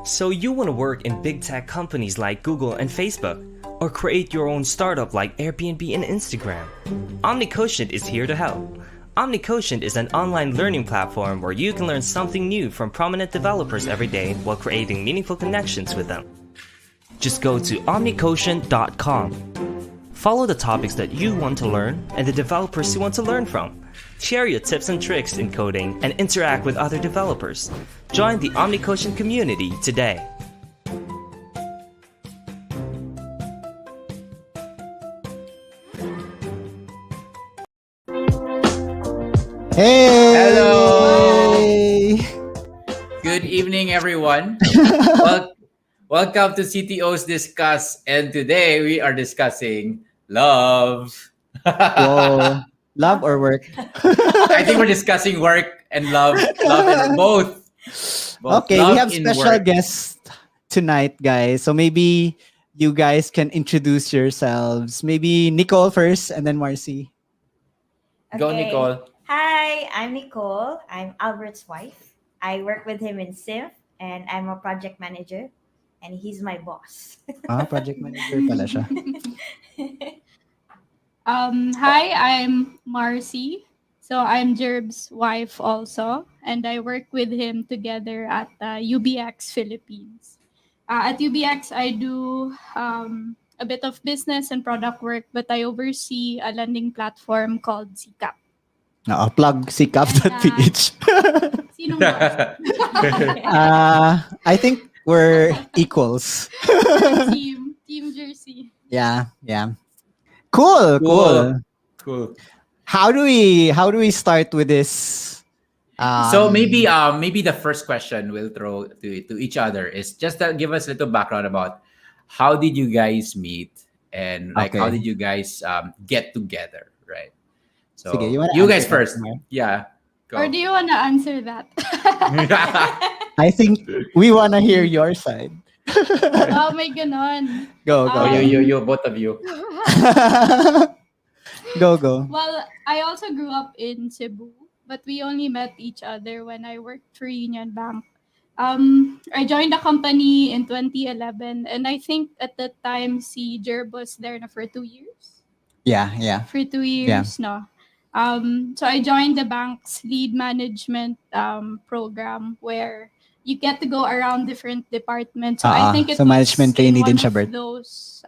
So you want to work in big tech companies like Google and Facebook, or create your own startup like Airbnb and Instagram? OmniQuotient is here to help. OmniQuotient is an online learning platform where you can learn something new from prominent developers every day while creating meaningful connections with them. Just go to omniquotient.com. Follow the topics that you want to learn and the developers you want to learn from. Share your tips and tricks in coding and interact with other developers. Join the OmniQuotient community today. Hey! Hello! Good evening, everyone. Welcome to CTOs Discuss, and today we are discussing love. Whoa. Love or work? I think we're discussing work and love and both. Okay, love we have in special work. guests tonight, guys. So maybe you guys can introduce yourselves. Maybe Nicole first and then Marcy. Go, Nicole. Hi, I'm Nicole. I'm Albert's wife. I work with him in Sim and I'm a project manager and he's my boss. Project manager pala siya. Hi, I'm Marcy. So I'm Jerb's wife also, and I work with him together at UBX Philippines. At UBX, I do a bit of business and product work, but I oversee a lending platform called CCAP. Plug ckap.ph. Sino mo? I think we're equals. Team Jersey. Yeah. Cool. How do we start with this? So maybe the first question we'll throw to each other is just to give us a little background about how did you guys meet and how did you guys get together, right? So Sige, you guys answer first. that, Mar? Yeah. Go. Or do you want to answer that? I think we wanna hear your side. Oh, may ganon. Go. You both of you. Go. Well, I also grew up in Cebu, but we only met each other when I worked for Union Bank. I joined the company in 2011, and I think at that time, si Jerb was there na for 2 years. Yeah. For 2 years, no. So I joined the bank's lead management program where you get to go around different departments. So I think it so was management trainee in din one siya, of Bert. those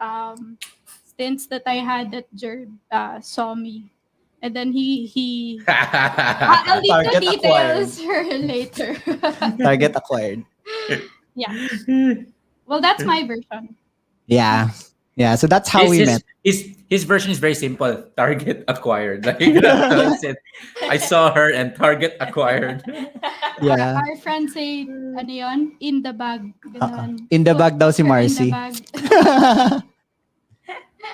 stints that I had that Jerb saw me. And then he I'll leave the Target details for later. Target acquired. Yeah. Well, that's my version. Yeah. So that's how we met. His version is very simple. Target acquired. Like that's what I said. I saw her and target acquired. Yeah. Our friends say, ano yun? In the bag. Ganon. In the bag daw si Put her Marcy. In the bag.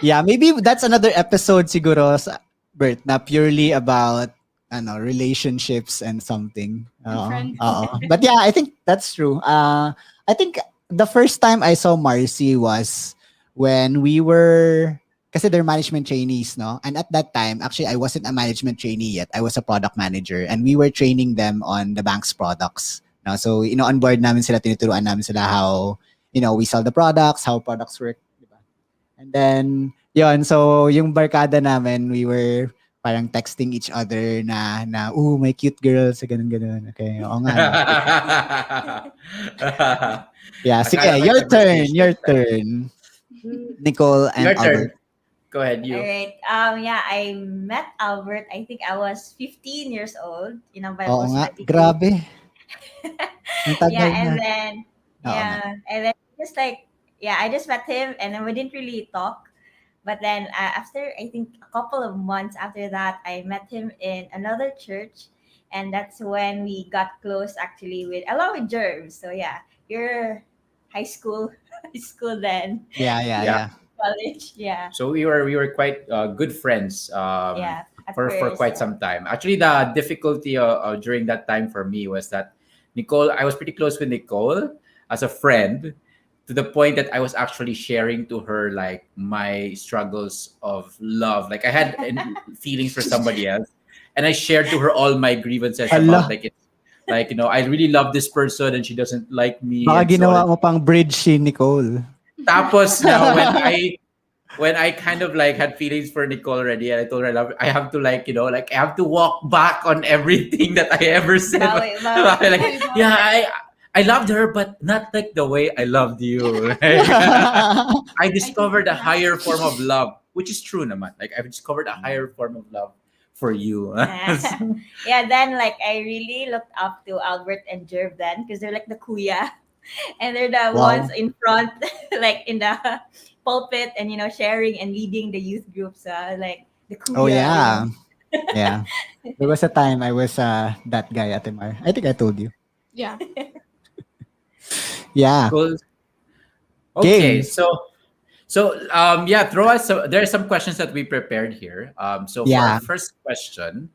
Yeah, maybe that's another episode siguro, Bert, na purely about relationships and something. Friends. But yeah, I think that's true. I think the first time I saw Marcy was when we were, kasi they're management trainees, no? And at that time, actually, I wasn't a management trainee yet. I was a product manager and we were training them on the bank's products. No? So, on board namin sila, tinuturuan namin sila how, we sell the products, how products work. Diba? And then, so yung barkada namin, we were parang texting each other na my cute girl, sa ganun. Okay, oo nga. Yeah, sige, your turn. Nicole and Your turn. Albert. Go ahead, you. All right. I met Albert. I think I was 15 years old. Oo nga, grabe. Ang tagal And na. then and then I just met him and then we didn't really talk. But then after I think a couple of months after that, I met him in another church, and that's when we got close actually along with Jerv. So yeah, you're high school then. Yeah. College, yeah. So we were quite good friends. For quite some time. Actually, the difficulty during that time for me was that Nicole. I was pretty close with Nicole as a friend, to the point that I was actually sharing to her like my struggles of love. Like I had feelings for somebody else, and I shared to her all my grievances about like Like, I really love this person and she doesn't like me Baka and so on. ginawa mo pang bridge si Nicole. Tapos now when I kind of like had feelings for Nicole already, and I told her I have to like, like I have to walk back on everything that I ever said. Bawi, bawi. Like, yeah, I loved her, but not like the way I loved you. Like, I discovered a higher form of love, which is true, naman. Like I've discovered a higher form of love for you. Yeah, then like I really looked up to Albert and Jerv then because they're like the kuya and they're the Wow. ones in front, like in the pulpit and sharing and leading the youth groups. Like the kuya. Oh yeah. Yeah. There was a time I was that guy at Mar. I think I told you. Yeah. Yeah. Cool. Okay, Game. so yeah, throw us. So there are some questions that we prepared here. So for Yeah. our first question,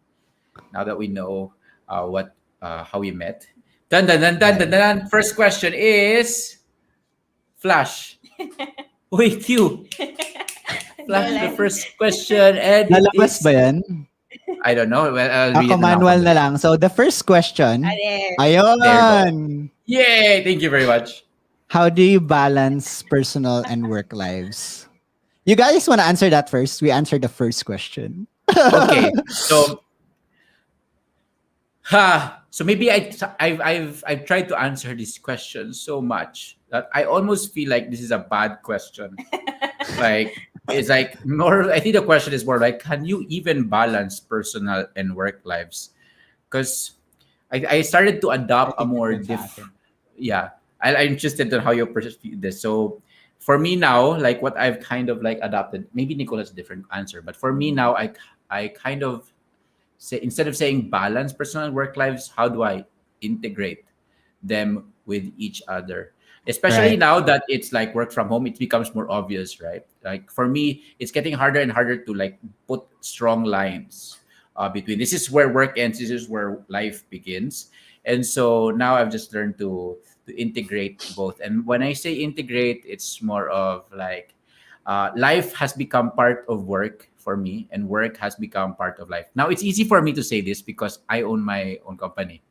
now that we know what how we met, dun dun dun dun dun dun. First question is Flash. Wait, you Flash. The first question, and it Lalabas is ba yan? I don't know. Well, I'll read Ako it na lang manual from na the- lang. So the first question. There. There you go. Ayun. Yay! Thank you very much. How do you balance personal and work lives? You guys want to answer that first? We answered the first question. Okay, so maybe I've tried to answer this question so much that I almost feel like this is a bad question. Like it's like more. I think the question is more like, can you even balance personal and work lives? Because I started to adopt a more yeah. I'm interested in how you perceive this. So for me now, like what I've kind of like adopted, maybe Nicole has a different answer, but for me now, I kind of say, instead of saying balance personal and work lives, how do I integrate them with each other? Especially Right. now that it's like work from home, it becomes more obvious, right? Like for me, it's getting harder and harder to like put strong lines between this is where work ends, this is where life begins. And so now I've just learned to integrate both. And when I say integrate, it's more of like life has become part of work for me, and work has become part of life. Now it's easy for me to say this because I own my own company,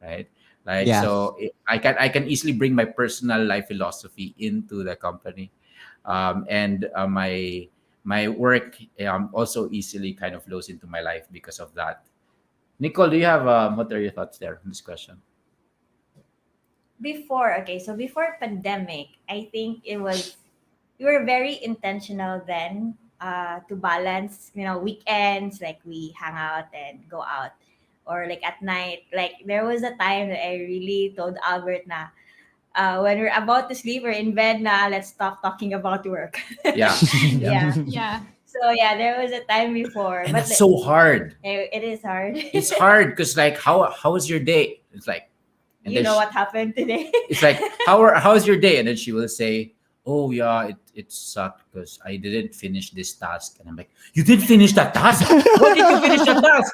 right? Like Yeah. so, I can easily bring my personal life philosophy into the company, and my work also easily kind of flows into my life because of that. Nicole, do you have what are your thoughts there on this question? Before pandemic, I think we were very intentional then to balance, weekends, like we hang out and go out, or like at night. Like there was a time that I really told Albert na, when we're about to sleep or in bed na, let's stop talking about work. Yeah, Yeah. Yeah. So yeah, there was a time before, and but that's so hard. it is hard. It's hard because like how was your day? It's like, and You then know what happened today? it's like how's your day? And then she will say, oh yeah, it sucked because I didn't finish this task. And I'm like, you didn't finish that task? Why did you finish that task?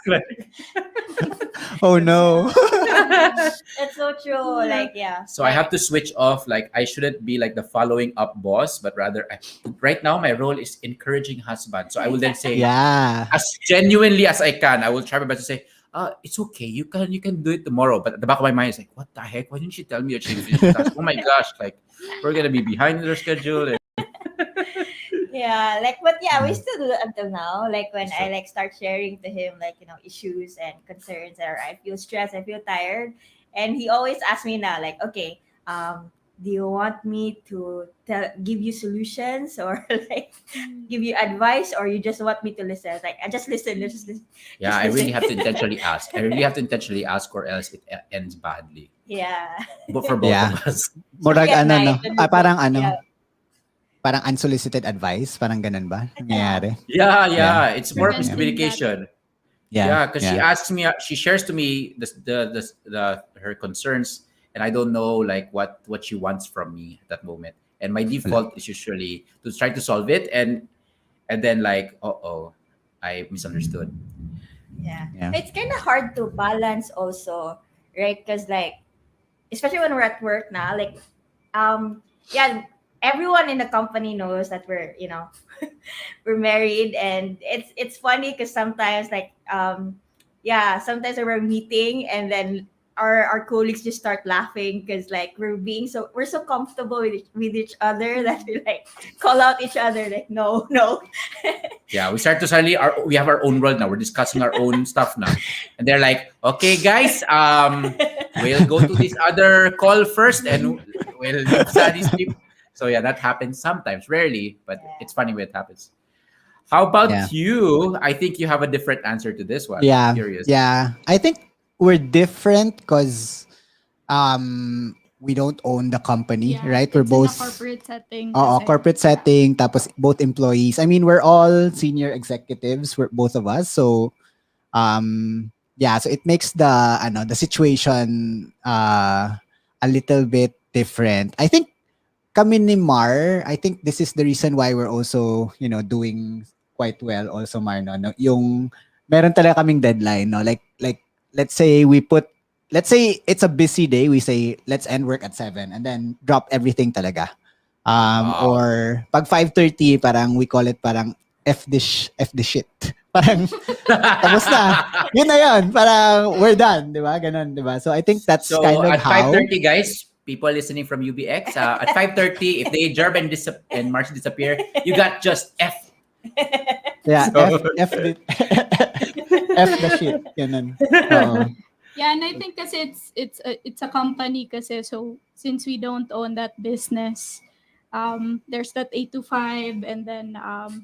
Oh no. That's so true. Like yeah. So I have to switch off. Like I shouldn't be like the following up boss, but rather right now my role is encouraging husband. So I will then say, Yeah. as genuinely as I can, I will try my best to say, it's okay. You can do it tomorrow. But at the back of my mind is like, what the heck? Why didn't she tell me that she finished the task? Oh my gosh, like we're gonna be behind the schedule. Yeah, like but yeah, we still do it until now. Like when I like start sharing to him like issues and concerns, or I feel stressed, I feel tired, and he always asks me now like, okay, do you want me to give you solutions or like give you advice, or you just want me to listen? Like I just listen, just listen. Yeah, just I really listen. have to intentionally ask. I really have to intentionally ask, or else it ends badly. Yeah. But for both Yeah. of us. Murag At ano no. night, when we Parang go- yeah. parang unsolicited advice, parang ganun ba? Nangyayari. Yeah, Yeah. it's more of Yeah. miscommunication. Yeah. Yeah, because she Yeah. asks me, she shares to me the her concerns, and I don't know like what she wants from me at that moment. And my default is usually to try to solve it, and then like, I misunderstood. Yeah. Yeah. It's kind of hard to balance also, right? Because like, especially when we're at work now, like, yeah, everyone in the company knows that we're, we're married, and it's funny because sometimes like, yeah, sometimes we're meeting and then our colleagues just start laughing because like we're so comfortable with each other that we like call out each other like no, no. Yeah, we start to suddenly we have our own world now. We're discussing our own stuff now, and they're like, "Okay, guys, we'll go to this other call first, and we'll leave Sunny sleep." So yeah, that happens sometimes, rarely, but Yeah. it's funny when it happens. How Yeah. about you? I think you have a different answer to this one. Yeah. Curious. Yeah. I think we're different because we don't own the company, Yeah, right? We're it's in a both corporate setting corporate kasi. setting, tapos both employees. I mean, we're all senior executives, we're both of us. So yeah, so it makes the situation a little bit different. I think kami ni Mar, I think this is the reason why we're also, doing quite well also, Mar, no? Yung meron talaga kaming deadline, no? Like let's say let's say it's a busy day, we say let's end work at 7 and then drop everything talaga. Wow. Or pag 5:30 parang we call it parang F the shit. Parang tapos na. Yun na yun. Parang we're done, 'di ba? Ganun, 'di ba? So I think that's So kind of at how 5:30, guys, people listening from UBX, at 5:30, if they Jerb and Marcy disappear, you got just F. yeah, So, F the F the shit. Ganun. Oo. Yeah, and I think kasi it's a company kasi, so since we don't own that business, there's that 8 to 5, and then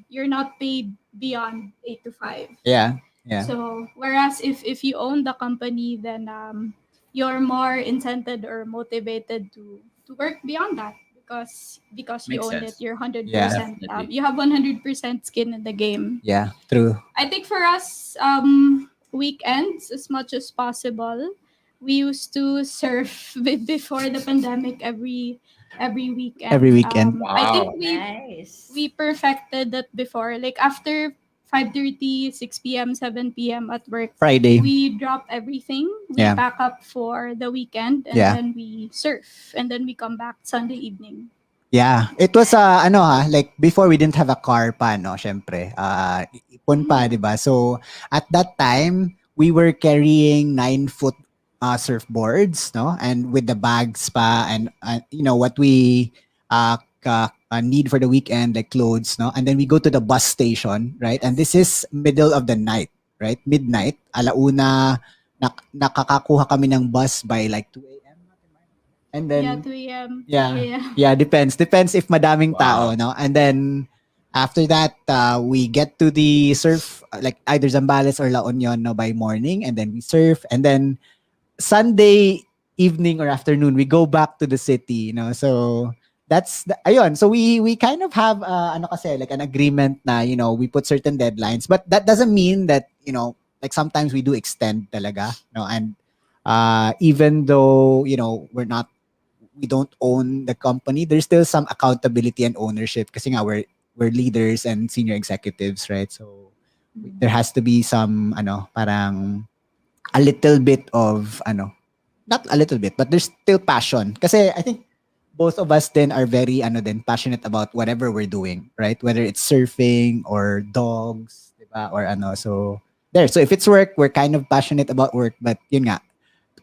you're not paid beyond 8 to 5. Yeah. Yeah. So whereas if you own the company, then you're more incented or motivated to work beyond that because you makes own it. sense. You're Yeah. 100%. Definitely. You have 100% skin in the game. Yeah, true. I think for us, weekends as much as possible. We used to surf before the pandemic every weekend. Every weekend. I think Wow. Nice. we perfected that before. Like after 5:30, 6 p.m., 7 p.m. at work, Friday. we drop everything. We Yeah. pack up for the weekend, and Yeah. then we surf, and then we come back Sunday evening. Yeah, it was like before we didn't have a car pa, no, syempre. Ipon pa, 'di ba? So at that time, we were carrying 9 foot surfboards, no? And with the bags pa and what we need for the weekend, like clothes, no? And then we go to the bus station, right? And this is middle of the night, right? Midnight, alauna, nakakakuha kami ng bus by like 2 a.m. And Yeah, then 2 a.m., 3 yeah. a.m. Yeah, depends if madaming tao, Wow. no? And then after that, we get to the surf like either Zambales or La Union, no, by morning, and then we surf, and then Sunday evening or afternoon we go back to the city, So that's ayun. So we kind of have ano kasi like an agreement na, we put certain deadlines, but that doesn't mean that, like sometimes we do extend talaga, no? And even though, we don't own the company, there's still some accountability and ownership kasi nga we're leaders and senior executives, right? So there has to be some parang a little bit of not a little bit, but there's still passion. Kasi I think both of us then are very passionate about whatever we're doing, right? Whether it's surfing or dogs, diba? Or so there. So if it's work, we're kind of passionate about work, but yun nga,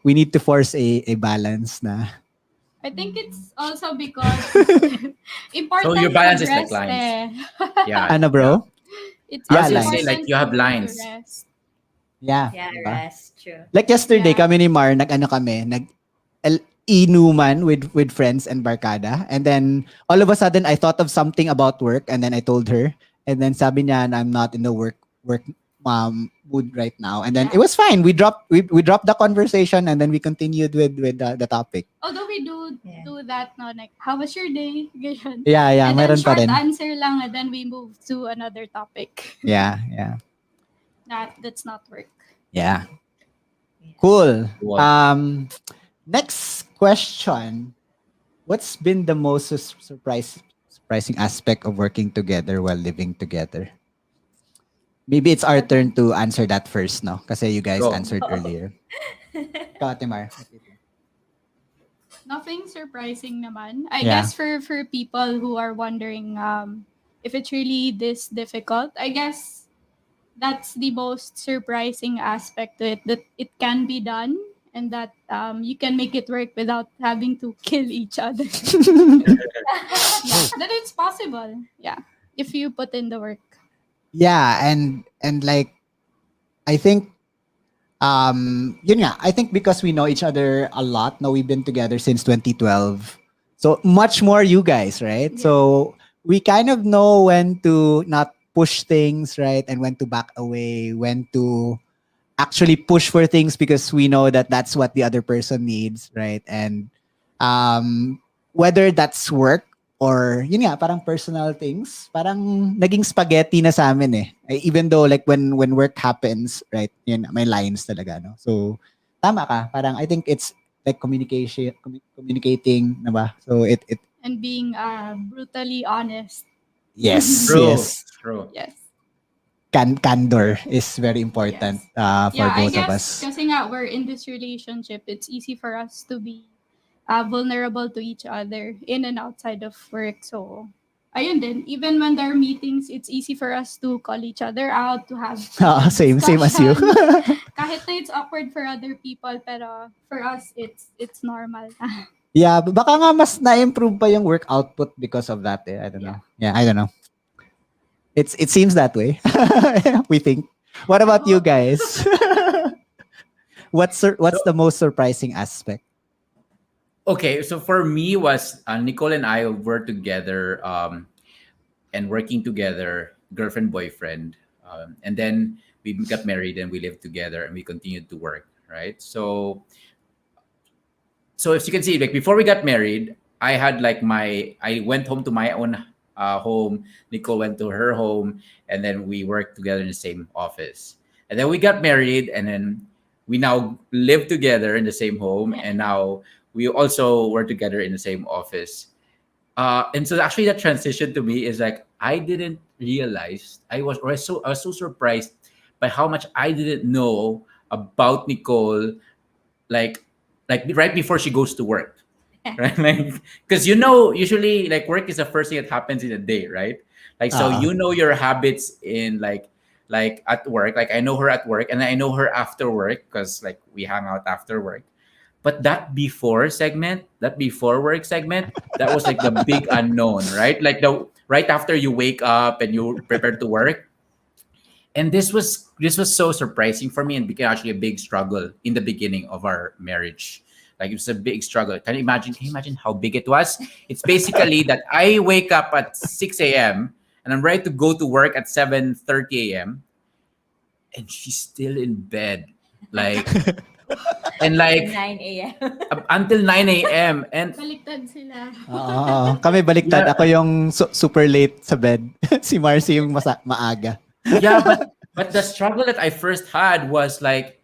we need to force a balance na. I think it's also because So your important balance to is like rest lines. eh. Yeah. Ano, bro? It's I Yeah, was gonna lines. say like important you have to lines. rest. Yeah. Yeah, Diba? rest. True. Like yesterday, Yeah. kami ni Mar, inuman with friends and barkada. And then, all of a sudden, I thought of something about work. And then I told her. And then sabi niya, na I'm not in the work mood right now. And then Yeah. it was fine. We dropped the conversation and then we continued with the topic. Although we Yeah. do that no, like how was your day? Ganyan. Yeah, And then meron pa short rin. answer lang, and then we move to another topic. Yeah. That's not work. Yeah. Cool. Cool. Next question. What's been the most surprising aspect of working together while living together? Maybe it's our turn to answer that first, no? Kasi you guys Go. answered earlier. Ikaw, Ate Mar. Nothing surprising naman. I Yeah. guess for people who are wondering if it's really this difficult, I guess that's the most surprising aspect to it, that it can be done and that you can make it work without having to kill each other. That it's possible. Yeah, if you put in the work. Yeah, and like I think yun nga, I think because we know each other a lot, now we've been together since 2012. So much more you guys, right? Yeah. So we kind of know when to not push things, right? And when to back away, when to actually push for things because we know that that's what the other person needs, right? And whether that's work or yun nga, parang personal things, parang naging spaghetti na sa amin eh. Even though like when work happens, right? Yun, may lines talaga, no? So tama ka, parang I think it's like communicating, na ba? So it And being brutally honest. yes, True. yes. True. Yes. Candor is very important for Yeah, I both of guess us. kasi nga we're in this relationship, it's easy for us to be vulnerable to each other in and outside of work. So, ayun din, even when there are meetings, it's easy for us to call each other out, to have Same as you. discussions. Kahit na it's awkward for other people, pero for us, it's normal. Yeah, baka nga mas na-improve pa yung work output because of that. I don't know. Yeah, I don't know. It seems that way. We think. What about you guys? What's the most surprising aspect? Okay, so for me was Nicole and I were together and working together, girlfriend boyfriend, and then we got married and we lived together and we continued to work. Right. So as you can see, like before we got married, I went home to my own home. Nicole went to her home, and then we worked together in the same office. And then we got married, and then we now live together in the same home, and now we also work together in the same office. And so actually, that transition to me is like I didn't realize I was so surprised by how much I didn't know about Nicole, like right before she goes to work, right? Like because usually like work is the first thing that happens in a day, right? Like so Uh-uh. you know your habits in like at work. Like I know her at work and I know her after work because like we hang out after work. But that before work segment, that was like the big unknown, right? Like the right after you wake up and you prepare to work. And this was so surprising for me and became actually a big struggle in the beginning of our marriage. Like it was a big struggle. Can you imagine how big it was? It's basically that I wake up at 6 a.m. and I'm ready to go to work at 7:30 a.m. and she's still in bed. Like and like 9 a.m. until 9 a.m. And Baliktad sila. Oo. Kami baliktad. yeah, Ako yung super late sa bed. Si Marcy yung maaga. yeah, but the struggle that I first had was like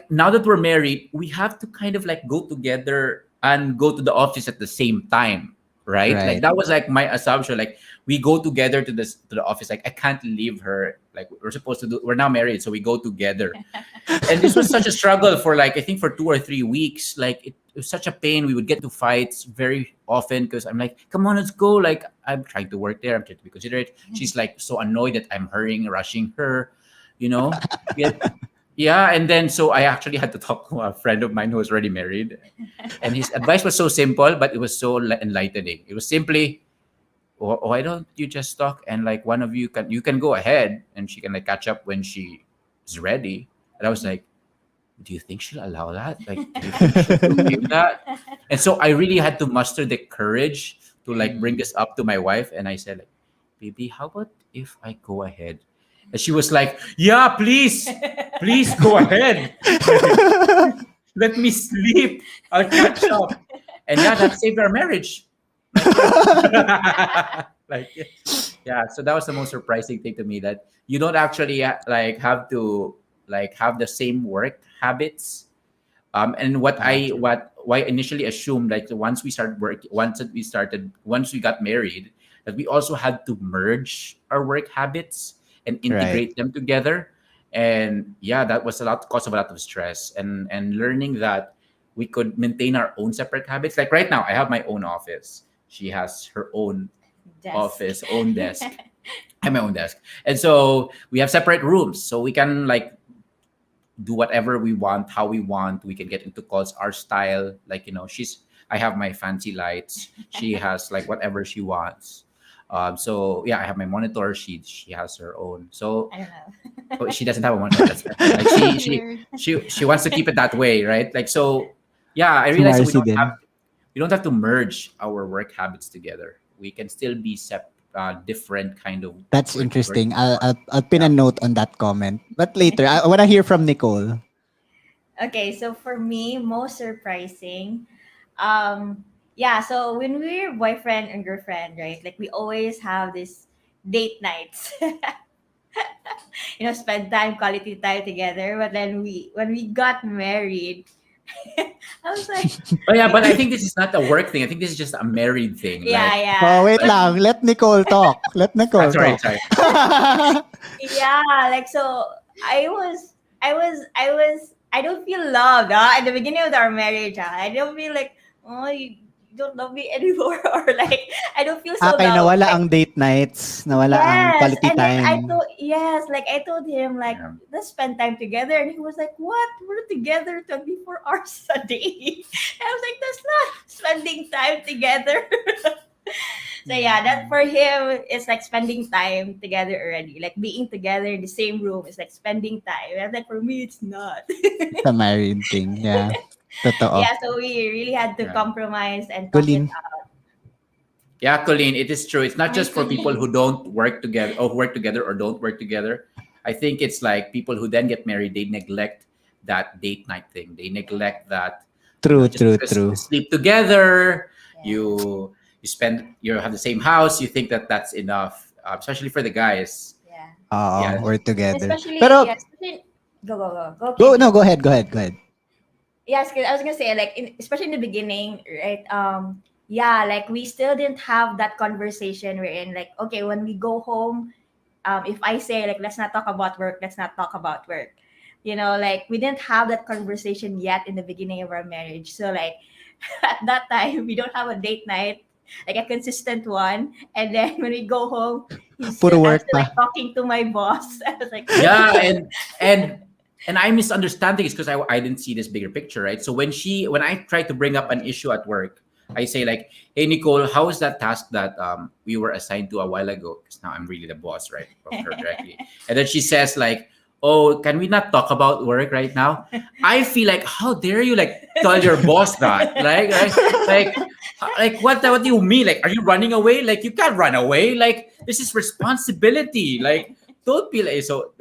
now that we're married, we have to kind of like go together and go to the office at the same time, right? Like Right. that was like my assumption. Like we go together to the office. Like I can't leave her. Like we're supposed to do. We're now married, so we go together. And this was such a struggle for like I think for 2 or 3 weeks. Like it was such a pain. We would get to fights very often because I'm like, come on, let's go. Like I'm trying to work there. I'm trying to be considerate. She's like so annoyed that I'm hurrying, rushing her. You know. Yeah, and then so I actually had to talk to a friend of mine who was already married, and his advice was so simple, but it was so enlightening. It was simply, why don't you just talk and like one of you can go ahead and she can like catch up when she is ready. And I was like, do you think she'll allow that? Like, do you think she'll forgive that? And so I really had to muster the courage to like bring this up to my wife, and I said, like, baby, how about if I go ahead? And she was like, yeah, please go ahead. Let me sleep. I'll catch up. And yeah, that saved our marriage. Like, yeah. So that was the most surprising thing to me that you don't actually like have to like have the same work habits. And what I initially assumed like once we got married that we also had to merge our work habits and Right. integrate them together. And yeah, that was a lot cause of a lot of stress and learning that we could maintain our own separate habits. Like right now, I have my own office. She has her own Desk. office, own desk. I have my own desk. And so we have separate rooms. So we can like do whatever we want, how we want. We can get into calls our style. Like, I have my fancy lights. She has like whatever she wants. So yeah, I have my monitor. She has her own. So I don't know. she doesn't have a monitor. That's fine. Like Weird. she wants to keep it that way, right? Like, so yeah, I Si realized that Marcy din. we don't have to merge our work habits together. We can still be different kind of. That's work- interesting. work- I'll pin a note on that comment. But later, I want to hear from Nicole. Okay, so for me, most surprising, yeah. So when we're boyfriend and girlfriend, right? Like we always have this date nights. Spend time, quality time together. But then when we got married, I was like, But yeah, but I think this is not a work thing. I think this is just a married thing. yeah, Like, yeah. Oh, wait lang. Let Nicole talk. Let Nicole sorry, talk. sorry. Yeah, like so I don't feel loved at the beginning of our marriage. I don't feel like, oh, you don't love me anymore, or like I don't feel so Kaya loved. nawala Like, ang date nights. Nawala ang yes, quality and then time. I told him like, Yeah. let's spend time together, and he was like, what? We're together 24 hours a day. And I was like, that's not spending time together. So yeah, that for him is like spending time together already. Like being together in the same room is like spending time. And like for me, it's not. It's a married thing. Yeah. Totoo. Yeah, so we really had to Yeah. compromise and talk it Colleen. out. Yeah, Colleen, it is true. It's not Hi, just for people Colleen. who don't work together or work together or don't work together. I think it's like people who then get married, they neglect that date night thing. They neglect that True, just true, because true. you sleep together, Yeah. you have the same house, you think that that's enough, especially for the guys. Yeah. Yeah. We're together. Especially, Pero, yeah, especially, go. go, Kim. no, go ahead, go ahead, go ahead. Yes, 'cause I was gonna say like especially in the beginning, right? Yeah, like we still didn't have that conversation wherein like, okay, when we go home, if I say like let's not talk about work, let's not talk about work. Like we didn't have that conversation yet in the beginning of our marriage. So like at that time we don't have a date night, like a consistent one. And then when we go home, Puro I'm work still like pa. talking to my boss. I was like, Yeah, and I misunderstand things because I didn't see this bigger picture, right? So when I try to bring up an issue at work, I say like, "Hey Nicole, how is that task that we were assigned to a while ago?" Because now I'm really the boss, right, of her directly. And then she says like, "Oh, can we not talk about work right now?" I feel like, how dare you like tell your boss that? Like what do you mean? Like, are you running away? Like, you can't run away. Like, this is responsibility. Like, don't be like so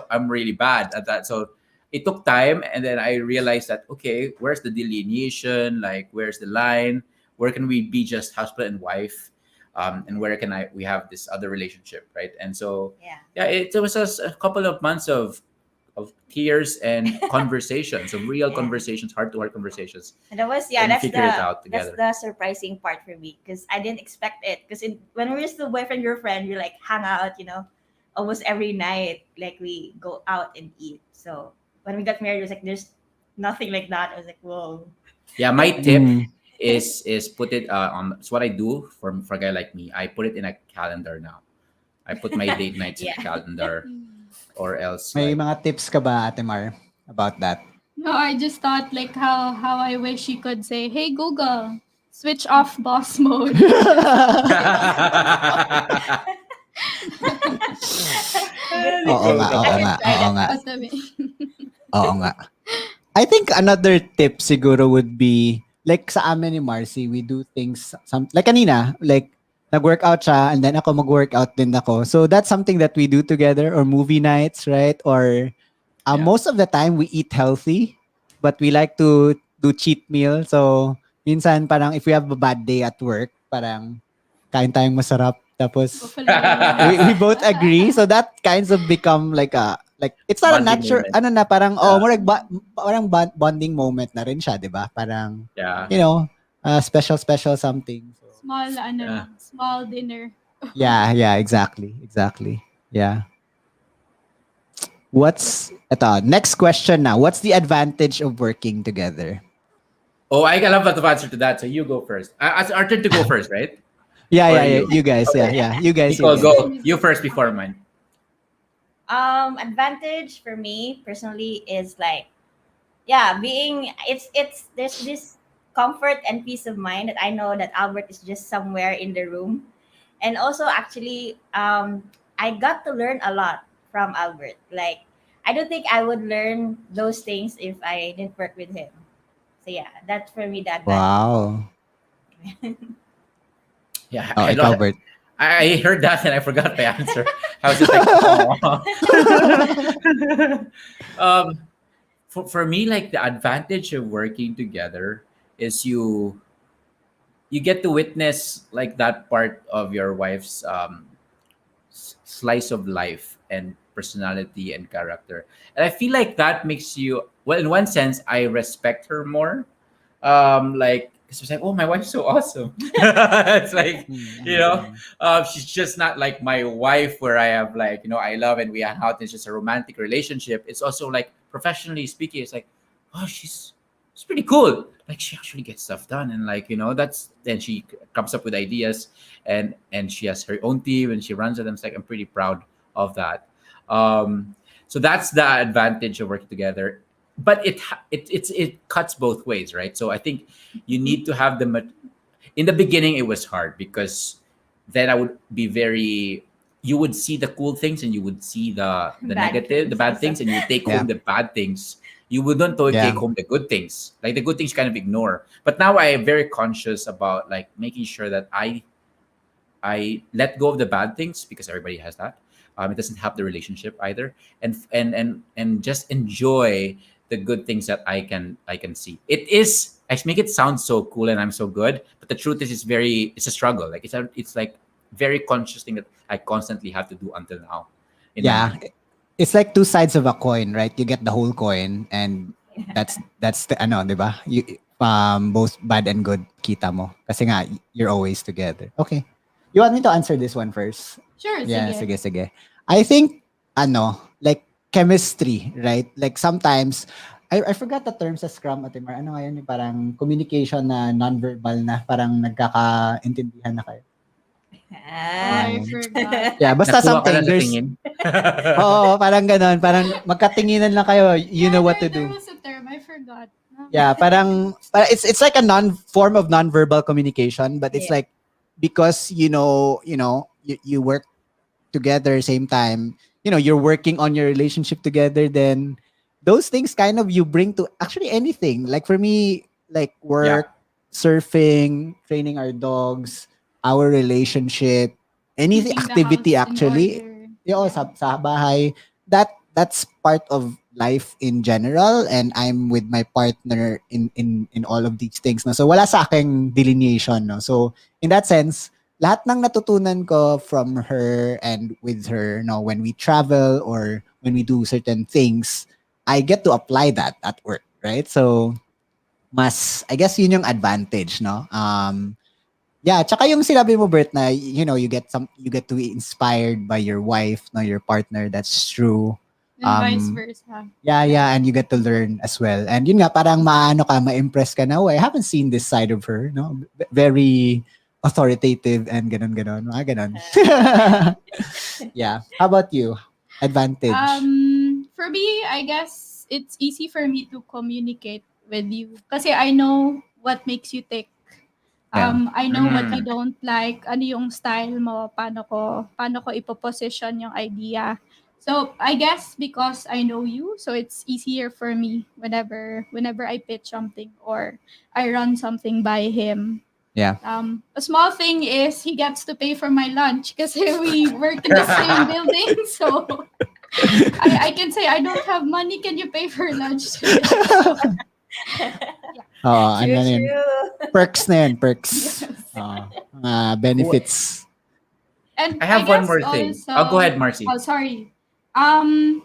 I'm really bad at that. So it took time, and then I realized that, okay, where's the delineation? Like, where's the line? Where can we be just husband and wife? And where can we have this other relationship, right? And so yeah. it was a couple of months of tears and conversations, of real Yeah. conversations, heart-to-heart conversations. And that was And that's figure it out that's together. the surprising part for me because I didn't expect it. Because when we were still boyfriend girlfriend, we like hang out, almost every night. Like we go out and eat. So when we got married, it was like there's nothing like that. I was like, whoa. Yeah, my tip Mm. is put it on. It's what I do for a guy like me. I put it in a calendar now. I put my date nights in Yeah. a calendar, or else May like, mga tips ka ba, Ate Mar, about that? No, I just thought like how I wish you could say, "Hey Google, switch off boss mode." Oo nga, oo nga, oo nga. Sabi. Oo nga. I think another tip siguro would be, like sa amin ni Marcy, we do things, like kanina, like nag-workout siya and then ako mag-workout din ako. So that's something that we do together, or movie nights, right? Or Yeah. most of the time we eat healthy, but we like to do cheat meal. So minsan parang if we have a bad day at work, parang kain tayong masarap. Tapos Buffalo. we both agree. So that kinds of become like it's not a Bonding natural, moment. ano na, parang, Yeah. more like parang bonding moment na rin siya, di ba? Parang, Yeah. special something. So, Small Yeah. small dinner. yeah, exactly. Yeah. Next question now. What's the advantage of working together? Oh, I love the answer to that. So you go first. It's our turn to go first, right? Yeah, Or yeah, you? you guys, Okay. yeah. You guys. Nicole, go. You first before mine. Advantage for me personally is like, yeah, being it's there's this comfort and peace of mind that I know that Albert is just somewhere in the room. And also actually I got to learn a lot from Albert. Like I don't think I would learn those things if I didn't work with him. So yeah, that's for me the advantage. Wow. Yeah, Oh, I ikaw, love Bert. I heard that and I forgot my answer. I was just like, oh. um, for me, like the advantage of working together is you get to witness like that part of your wife's slice of life and personality and character, and I feel like that makes you, well, in one sense I respect her more, like because it's like, oh, my wife's so awesome. It's like, she's just not like my wife where I have like, I love and we hang out, it's just a romantic relationship. It's also like professionally speaking, it's like, oh, she's pretty cool, like she actually gets stuff done, and like, that's, then she comes up with ideas, and she has her own team and she runs it, and it's like, I'm pretty proud of that. So that's the advantage of working together, but it cuts both ways, right? So I think you need to have in the beginning it was hard because then I would be very, you would see the cool things and you would see the Bad negative, the things bad also. things, and you take Yeah. home the bad things. You wouldn't take Yeah. home the good things, like the good things you kind of ignore. But now I am very conscious about like making sure that I let go of the bad things, because everybody has that. It doesn't help the relationship either, and just enjoy the good things that I can see. It is, I make it sound so cool and I'm so good, but the truth is, it's a struggle. Like it's like very conscious thing that I constantly have to do until now in my Yeah. mind. It's like two sides of a coin, right? You get the whole coin, and that's the ano, 'di ba? You both bad and good kita mo. Kasi nga you're always together. Okay. You want me to answer this one first? Sure, Yeah, sige. sige, sige. I think like chemistry, right? Like sometimes I forgot the term sa Scrum, Ate Mar. Ano nga yun? Yung parang communication na non-verbal na parang nagkakaintindihan na kayo. Oh, I Um, forgot. yeah, basta Nakuha ka something. lang sa There's tingin. Oo, parang gano'n. Parang magkatinginan lang kayo. You Yeah, know what to there do. was a term, I forgot. Yeah, parang it's like a form of non-verbal communication, but it's Yeah. like because you work together same time, you're working on your relationship together, then those things kind of you bring to actually anything. Like for me, like Yeah. work, surfing, training our dogs, our relationship, any Keeping the activity house in actually, order. sa bahay, that's part of life in general, and I'm with my partner in all of these things, no. So wala sa aking delineation, no. So in that sense, lahat ng natutunan ko from her and with her, no, when we travel or when we do certain things, I get to apply that at work, right? So mas, I guess yun yung advantage, no? Yeah, tsaka yung sinabi mo, Bert, na you get to be inspired by your wife, no, your partner. That's true. And vice versa. Yeah, and you get to learn as well. And yun nga, parang maano ka, ma-impress ka na, oh, I haven't seen this side of her, no? Very authoritative and ganon, mga ganon. Yeah. How about you? Advantage. For me, I guess it's easy for me to communicate with you. Kasi I know what makes you tick. Yeah. I know what you don't like, ano yung style mo, paano ko ipoposition yung idea. So I guess because I know you, so it's easier for me whenever I pitch something or I run something by him. Yeah. A small thing is he gets to pay for my lunch kasi we work in the same building. So I can say I don't have money. Can you pay for lunch today? Oh, True, ano yun? true. Perks na yun, perks. Benefits. And I have one guess more thing. also- Oh, go ahead, Marcy. Oh, sorry.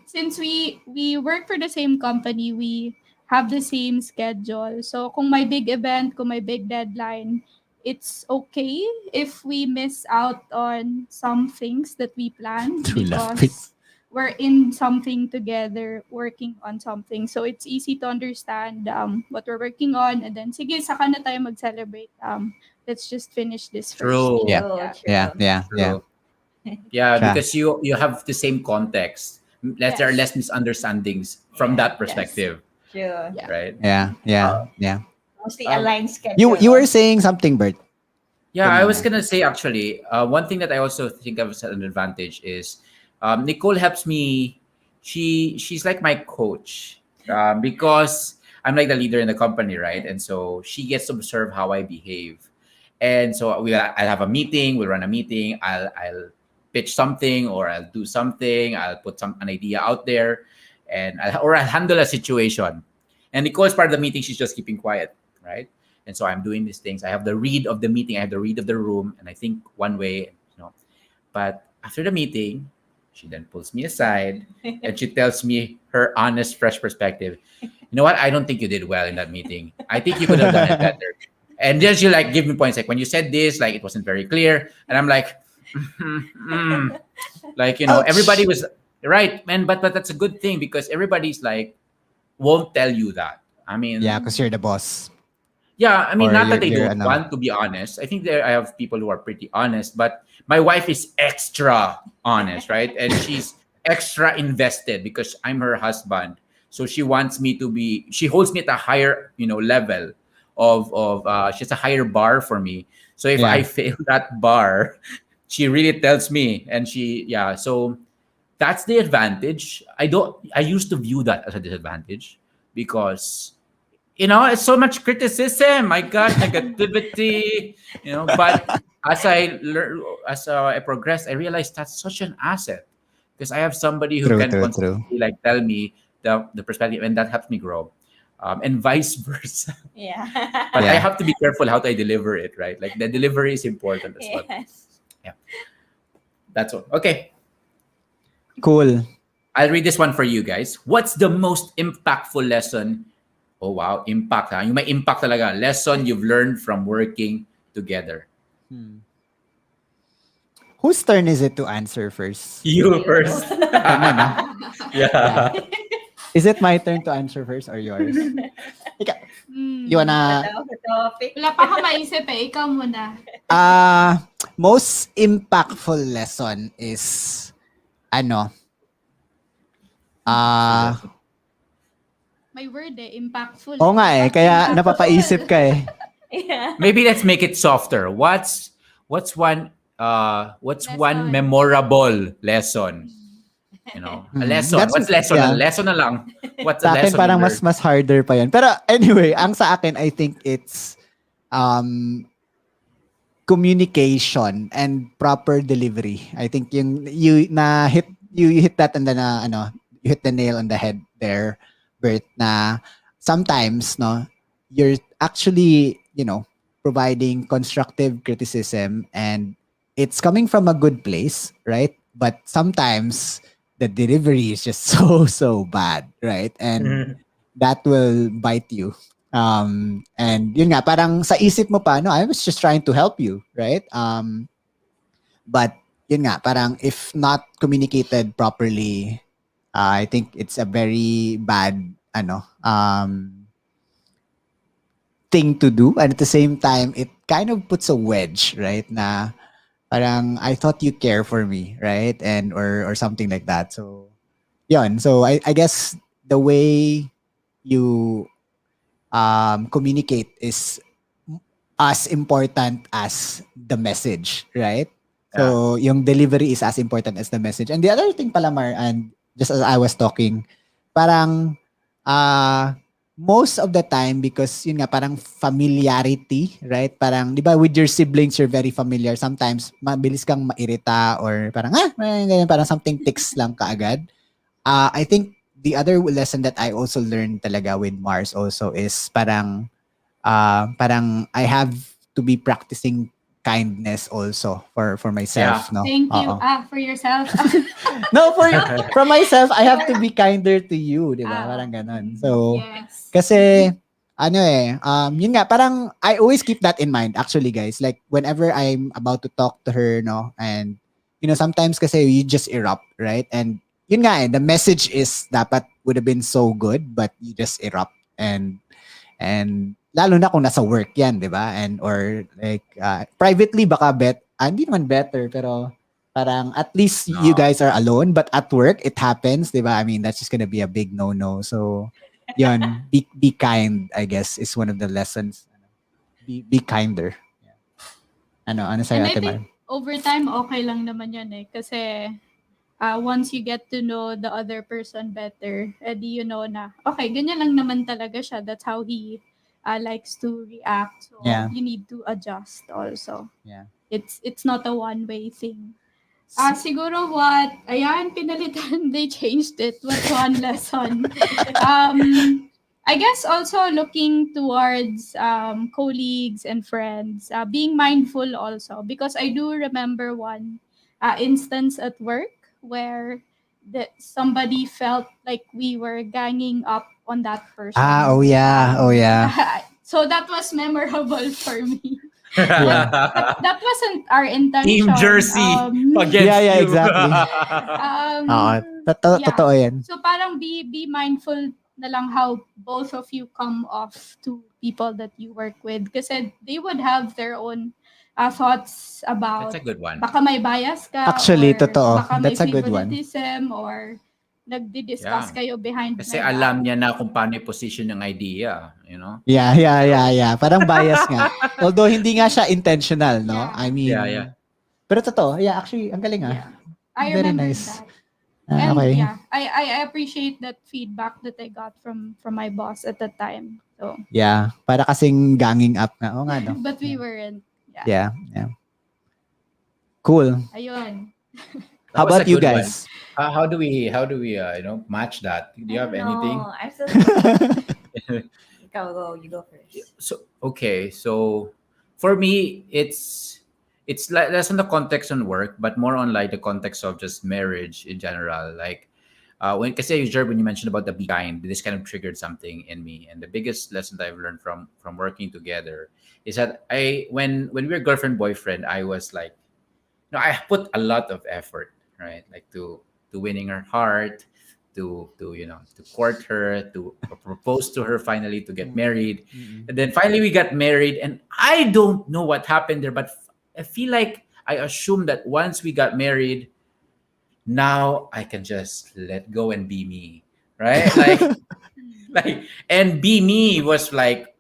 Since we work for the same company, we have the same schedule. So kung may big event, kung may big deadline, it's okay if we miss out on some things that we planned True love. because we're in something together, working on something. So it's easy to understand what we're working on, and then sige, saka na tayo mag-celebrate. Let's just finish this first. True. Yeah. True, Yeah, true. yeah, yeah. True. Yeah, Siya. because you have the same context. there are less misunderstandings from that perspective, Sure. right? Yeah. Mostly Um, aligned schedule. You were saying something, Bert. Yeah, I was Kanina. gonna say actually, one thing that I also think of as an advantage is Nicole helps me. She's like my coach because I'm like the leader in the company, right? And so she gets to observe how I behave. And so I'll have a meeting. We'll run a meeting. I'll pitch something or I'll do something. I'll put an idea out there, and I'll handle a situation. And Nicole's part of the meeting. She's just keeping quiet, right? And so I'm doing these things. I have the read of the meeting. I have the read of the room, and I think one way, But after the meeting, she then pulls me aside and she tells me her honest, fresh perspective. You know what? I don't think you did well in that meeting. I think you could have done it better. And then she like give me points like when you said this, like it wasn't very clear, and I'm like, like Ouch. everybody was right, man. But that's a good thing because everybody's like won't tell you that. I mean, Yeah, because you're the boss. yeah, I mean, Or not that they you're don't want to be honest. I think I have people who are pretty honest, but my wife is extra honest, right? And she's extra invested because I'm her husband. So she wants me to be. She holds me at a higher, level of. She has a higher bar for me. So if I Yeah. fail that bar, she really tells me, and yeah. So that's the advantage. I used to view that as a disadvantage because it's so much criticism. My God, negativity. But as I learn, as I progress, I realized that's such an asset because I have somebody who can True. constantly like tell me the perspective, and that helps me grow, and vice versa. Yeah. But I Yeah. have to be careful how I deliver it, right? Like the delivery is important as well. Yes. Yeah, that's all. Okay, Cool. I'll read this one for you guys. What's the most impactful lesson? Oh wow, impact ha. Yung may impact talaga. Lesson you've learned from working together. Hmm. Whose turn is it to answer first? You first. Yeah. Yeah. Is it my turn to answer first or yours? Ika, you wanna Topic. Wala pa ako maisip eh. Ikaw muna. most impactful lesson is ano? May word eh. Impactful. Oo nga eh, kaya napapaisip ka eh. Yeah. Maybe let's make it softer. What's one Lesson. memorable lesson? A lesson. That's- What's lesson? yeah. A lesson na lang. What's a Sa akin lesson parang you mas learned? harder pa yun. Pero anyway, ang sa akin I think it's communication and proper delivery. I think you hit that and then you hit the nail on the head there, Bert, na sometimes you're actually providing constructive criticism and it's coming from a good place, right? But sometimes the delivery is just so bad, right? And that will bite you. And yun nga, parang sa isip mo pa, no, I was just trying to help you, right? But yun nga, parang if not communicated properly, I think it's a very bad, thing to do. And at the same time, it kind of puts a wedge, right? Na parang, I thought you care for me, right? And, or something like that. So, yun. So, I guess the way you communicate is as important as the message, right? So, yung delivery is as important as the message. And the other thing pala, Mar, and just as I was talking, parang most of the time, because yun nga, parang familiarity, right? Parang, di ba, with your siblings, you're very familiar. Sometimes, mabilis kang mairita or parang, parang something ticks lang kaagad. I think the other lesson that I also learned talaga with Mars also is parang I have to be practicing kindness also for myself, no? Thank you. Oo. For yourself. No, for myself, I have to be kinder to you, di ba? Ah. Parang ganon. So, Yes. kasi, yun nga, parang I always keep that in mind, actually, guys. Like, whenever I'm about to talk to her, no, and, sometimes kasi you just erupt, right? And, yun nga the message is dapat would have been so good, but you just erupt. And lalo na kung nasa work yan, di ba? And, or like, privately, baka hindi naman better, pero, Parang at least you No. guys are alone, but at work it happens, 'di ba? I mean, that's just gonna be a big no-no. So, yun, be kind, I guess, is one of the lessons. Be kinder. Yeah. Ano And sa'yo, I Ate think Mar? over time, okay lang naman yan eh. Kasi once you get to know the other person better, edi you know na, okay, ganyan lang naman talaga siya. That's how he likes to react. So Yeah. you need to adjust also. Yeah. It's not a one-way thing. Siguro what, ayan, pinalitan, they changed it. What's one lesson? I guess also looking towards colleagues and friends, being mindful also, because I do remember one instance at work where somebody felt like we were ganging up on that person. Oh yeah. Oh yeah. So that was memorable for me. Yeah. That wasn't our Team intention. Jersey Yeah, against yeah, you. exactly. Oo. Yeah. Totoo yan. So parang be mindful na lang how both of you come off to people that you work with, kasi they would have their own thoughts That's about a good one. baka may bias ka, Actually, or totoo. baka may That's a good one. favoritism, or nagdi-discuss Yeah. kayo behind Kasi my back. alam niya na kung paano i-position yung idea, you know? Yeah. Parang bias nga. Although hindi nga siya intentional, no? Yeah. I mean, Yeah. pero totoo. Yeah, actually, ang galing Yeah. I Very remember nice. that. And Okay. yeah, I appreciate that feedback that I got from my boss at the time. So Yeah. Para kasing ganging up nga. Oo nga, no? but we weren't. Yeah. Yeah. Cool. Ayun. How That was a about you good one. guys? How do we match that? Do you have anything? No, I'm so sorry. You go first. So for me, it's like less on the context on work, but more on like the context of just marriage in general. Like when when you mentioned about the be kind, this kind of triggered something in me. And the biggest lesson that I've learned from working together is that when we were girlfriend boyfriend, I was like, I put a lot of effort, right? Like to winning her heart, to court her, to propose to her, finally to get married. And then finally we got married, and I don't know what happened there, but I feel like I assumed that once we got married, now I can just let go and be me, right? Like and be me was like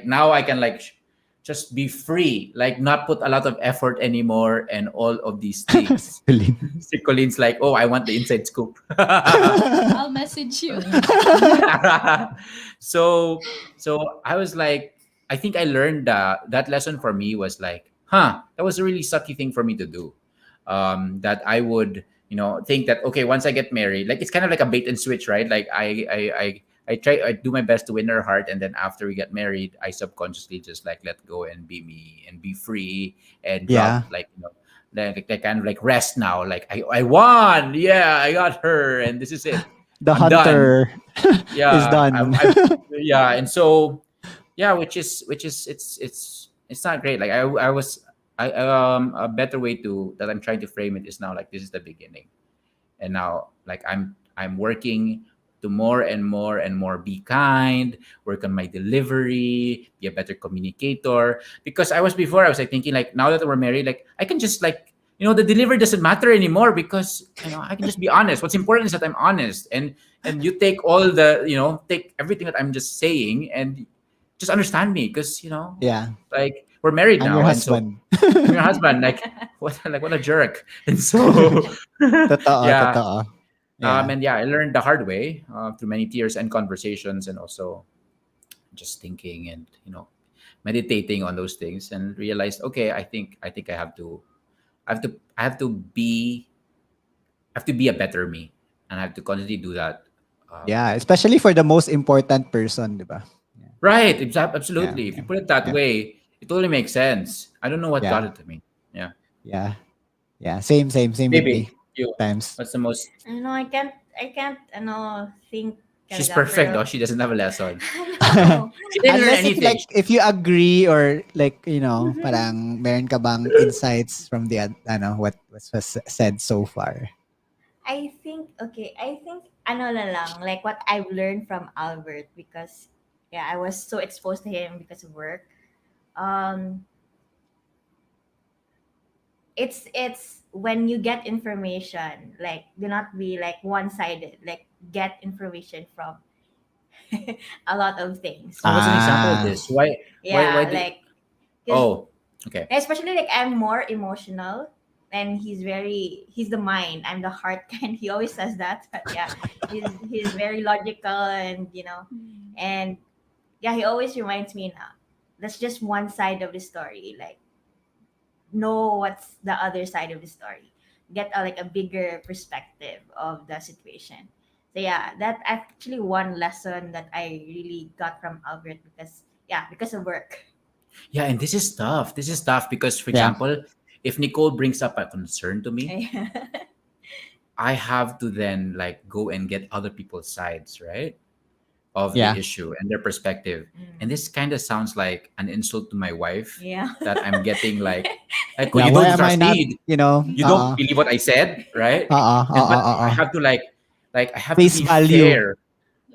now I can just be free, like not put a lot of effort anymore and all of these things. Si Colin's like, oh, I want the inside scoop. I'll message you. so I was like, I think I learned that lesson for me was like, that was a really sucky thing for me to do. That I would, think that, okay, once I get married, like it's kind of like a bait and switch, right? Like I do my best to win her heart, and then after we get married, I subconsciously just like let go and be me and be free and drop like kind of like rest now. Like I won, yeah, I got her, and this is it. The I'm done. hunter Yeah, is done. yeah, and so which is it's not great. Like a better way to that I'm trying to frame it is now like this is the beginning, and now like I'm working to more and more and more be kind, work on my delivery, be a better communicator. Because I was like thinking like now that we're married, like I can just like the delivery doesn't matter anymore because I can just be honest. What's important is that I'm honest, and you take all the take everything that I'm just saying and just understand me because Yeah. like we're married I'm now, your and so husband. I'm your husband. Like what a jerk. And so yeah. Totoo. Yeah. And I learned the hard way through many tears and conversations, and also just thinking and meditating on those things, and realized, okay, I think I have to be a better me, and I have to constantly do that. Yeah, especially for the most important person, di ba? Right, absolutely. If Yeah. you put it that Yeah. way, it totally makes sense. I don't know what got Yeah. it to me. Yeah, Yeah. Yeah. Same with me. maybe you. Times. What's the most? No, I can't, think She's talaga, perfect, pero, though. She doesn't have a lesson. no. She didn't learn Unless anything. if you agree or like, parang meron ka bang insights from the what was said so far. I think ano na lang, like what I've learned from Albert, because I was so exposed to him because of work. Um it's when you get information, like do not be like one-sided, like get information from a lot of things. So what's an example of Ah, this? Why Yeah, do? like 'cause Oh, okay. especially like I'm more emotional, and he's the mind, I'm the heart kind. He always says that, but yeah, he's very logical, and and yeah, he always reminds me now, that's just one side of the story. Like, know what's the other side of the story, get like a bigger perspective of the situation. So yeah, that actually one lesson that I really got from Albert, because of work. Yeah, and this is tough. This is tough because, for yeah, example, if Nicole brings up a concern to me, I have to then like go and get other people's sides, right? Of the yeah. issue and their perspective. And Mm. this kind of sounds like an insult to my wife Yeah. that I'm getting like, well, Yeah, you why don't am I trust not, me. You don't uh-uh, believe what I said, right? And but I uh-uh. have to like I have to Face be value. fair,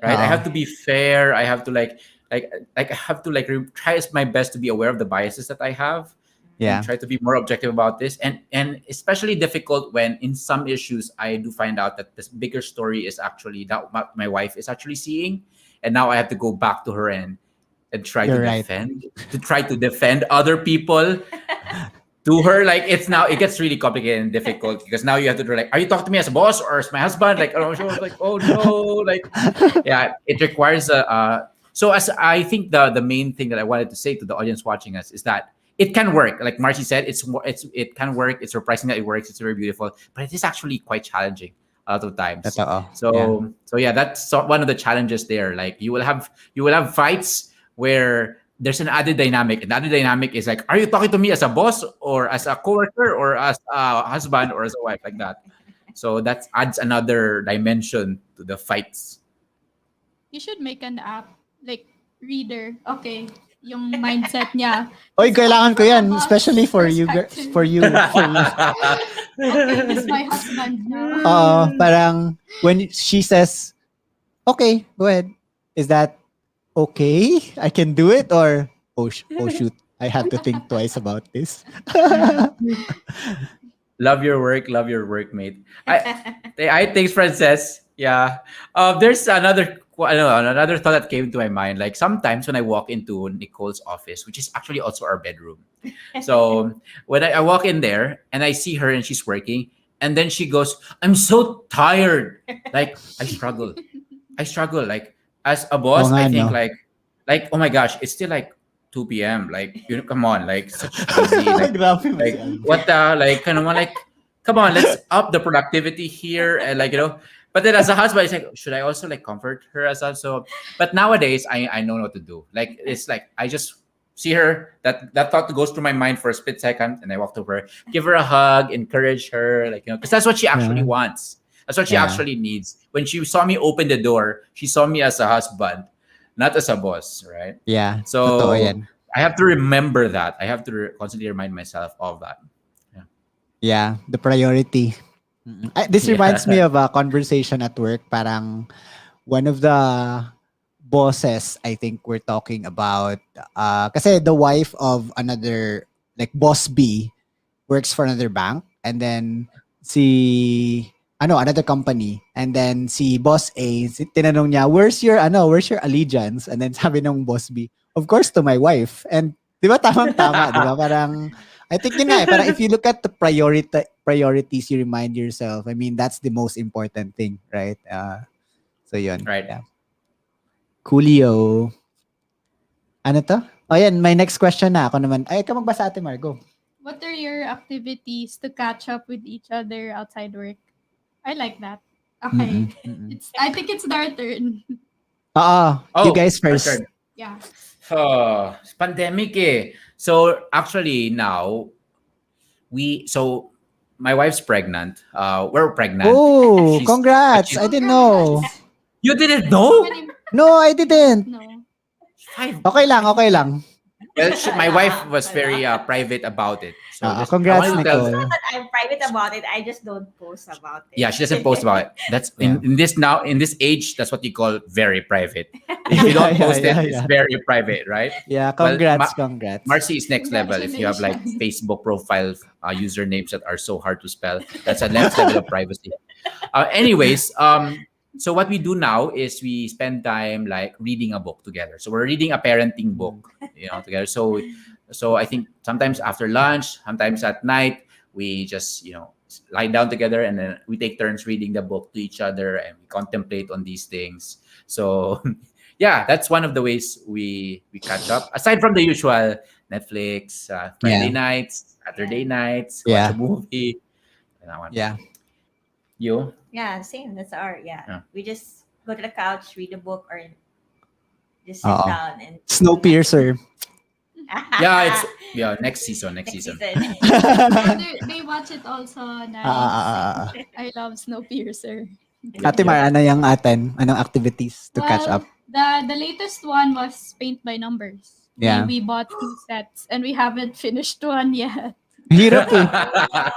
right? I Uh-uh. have to be fair. I have to like I have to try my best to be aware of the biases that I have and Yeah, try to be more objective about this. And especially difficult when in some issues I do find out that this bigger story is actually that what my wife is actually seeing, and now I have to go back to her and try to you're right. defend other people to her. Like it gets really complicated and difficult because now you have to do like, are you talking to me as a boss or as my husband? Like, oh, she was like, oh no, like, yeah, it requires so as I think the main thing that I wanted to say to the audience watching us is that it can work. Like Marcy said, it can work. It's surprising that it works. It's very beautiful, but it is actually quite challenging a lot of times. Totoo. Yeah. So yeah, that's one of the challenges there. Like you will have fights where there's an added dynamic, and the added dynamic is like, are you talking to me as a boss or as a coworker or as a husband or as a wife, like that. So that adds another dimension to the fights. You should make an app like reader. Okay, yung mindset niya. Oy, It's coming kailangan ko from a yan, boss especially for you, perspective. for you. Okay, this is my husband now. Parang when she says, okay, go ahead. Is that okay? I can do it, or oh shoot, I have to think twice about this. Love your workmate. I think Frances. Yeah. There's I don't know, another thought that came to my mind. Like sometimes when I walk into Nicole's office, which is actually also our bedroom. So when I walk in there and I see her and she's working, and then she goes, "I'm so tired." Like I struggle. I struggle. Like as a Oo boss, nga, I no? think like oh my gosh, it's still like 2 p.m. Like come on, like such easy. Grabe mo si Like Alvin. what the like kind of like come on, let's up the productivity here and but then as a husband it's like, should I also like comfort her as well? So but nowadays I know what to do. Like it's like I just see her, that thought goes through my mind for a split second, and I walk over, give her a hug, encourage her, like because that's what she actually Yeah. wants. That's what she Yeah. actually needs. When she saw me open the door, she saw me as a husband, not as a boss, right? Yeah. Totoo So yan. I have to remember that. I have to constantly remind myself of that. Yeah. Yeah, the priority. This reminds me Yeah. of a conversation at work. Parang one of the bosses, I think we're talking about, kasi the wife of another, like boss B, works for another bank, and then another company, and then si boss A, tinanong niya, where's your allegiance? And then sabi ng boss B, of course to my wife. And di ba tamang tama, di ba? Parang I think yun nga, parang if you look at the priorities, you remind yourself, I mean, that's the most important thing, right? So yun. Right. Yeah. Coolio. Ano to? Oh, yan. My next question na. Ako naman. Ay, ikaw magbasa, Ate Margo. What are your activities to catch up with each other outside work? I like that. Okay. I think it's their turn. You guys my first. turn. Yeah. It's pandemic eh. So actually now so my wife's pregnant. We're pregnant. Oh, She's- congrats. she's- I didn't know. You didn't know? No, I didn't. No. 5. Okay lang, okay lang. Well, my wife was very private about it. So just I Congrats, wanted to tell. It's Nicole. not that I'm private about it. I just don't post about it. Yeah, she doesn't post about it. That's Yeah. in this age, that's what you call very private. If you don't post it, it's very private, right? Yeah, Well, congrats. Marcy is next level. If you have like Congratulations. Facebook profile usernames that are so hard to spell, that's a next level of privacy. Anyways, so what we do now is we spend time like reading a book together. So we're reading a parenting book, together. So I think sometimes after lunch, sometimes at night, we just lie down together and then we take turns reading the book to each other and we contemplate on these things. So yeah, that's one of the ways we catch up. Aside from the usual Netflix, Friday nights, Saturday nights, watch a movie. And that one. Yeah. You? Yeah, same. That's our Yeah. We just go to the couch, read a book, or just sit down and Snowpiercer. Yeah, it's next season. They watch it also. Nice. I love Snowpiercer. Ate Mar, ano yung atin? Anong activities to catch up? The latest one was Paint by Numbers. Yeah. We bought 2 sets and we haven't finished one yet. Hirap eh.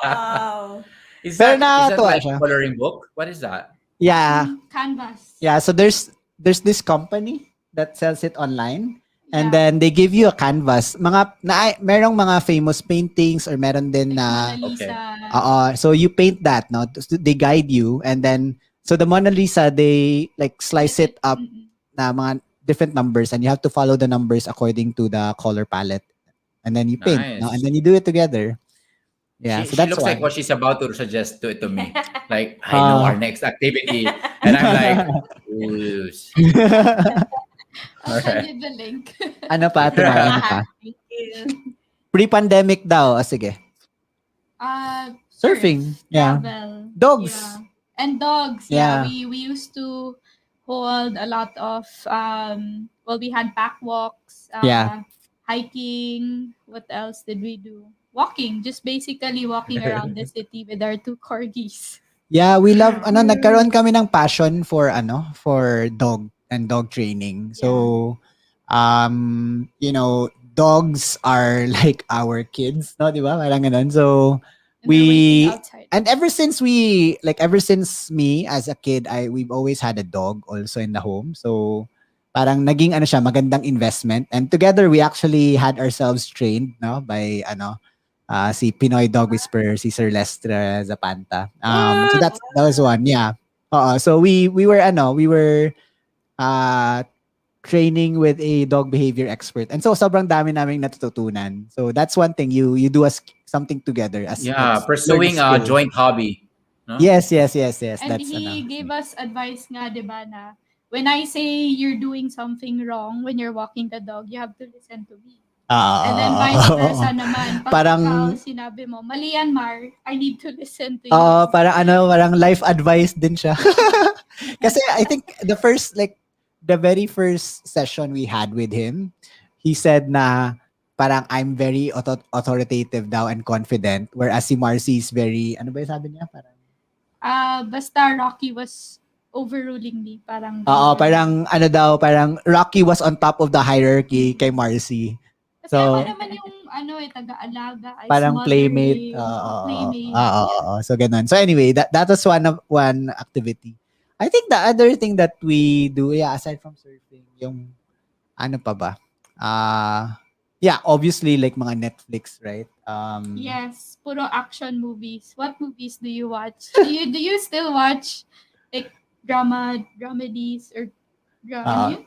Wow. Is Pero that nakakatuwa like siya. coloring book? What is that? Yeah. Canvas. Yeah, so there's this company that sells it online. And Yeah. then they give you a canvas. Merong mga famous paintings or meron din na Mona Lisa. so you paint that, no? They guide you and then so the Mona Lisa they like slice it up na mga different numbers and you have to follow the numbers according to the color palette. And then you paint, no? Nice. And then you do it together. Yeah, She so that's looks like one. what she's about to suggest to me. Like, I know our next activity. And I'm like, ooh. I'll send you the link. Ano pa, Ate Mar? Ano pa? Thank you. Pre-pandemic daw. Sige. Surfing. Yeah. Travel. Dogs. Yeah. And dogs. Yeah. Yeah. We used to hold a lot of we had pack walks. Yeah. Hiking. What else did we do? Walking. Just basically walking around the city with our 2 corgis. Yeah, we love nagkaroon kami ng passion for dog and dog training. So dogs are like our kids, no, 'di ba? Parang ganun. So And they're waiting outside. and ever since me as a kid, we've always had a dog also in the home. So parang naging siya, magandang investment. And together we actually had ourselves trained, no, by si Pinoy dog whisperer, si Sir Lester Zapanta. So that was one, yeah. So we were training with a dog behavior expert. And so sobrang dami naming natututunan. So that's one thing you do something together as pursuing a joint hobby. No? Yes. And That's he gave us advice nga, diba, na when I say you're doing something wrong when you're walking the dog, you have to listen to me. And then vice versa naman. Pag Parang ikaw, sinabi mo, mali yan, Mar, I need to listen to you. parang life advice din siya. Kasi I think the very first session we had with him, he said na parang I'm very authoritative daw and confident, whereas si Marcy is very, ano ba yung sabi niya? Parang Basta Rocky was overruling me. Parang parang Rocky was on top of the hierarchy kay Marcy. Kasi So, ako naman yung taga-alaga. parang playmate. So ganun. So anyway, that was one activity. I think the other thing that we do, aside from surfing, yung ano pa ba? Obviously like mga Netflix, right? Yes, puro action movies. What movies do you watch? Do you still watch like dramedies or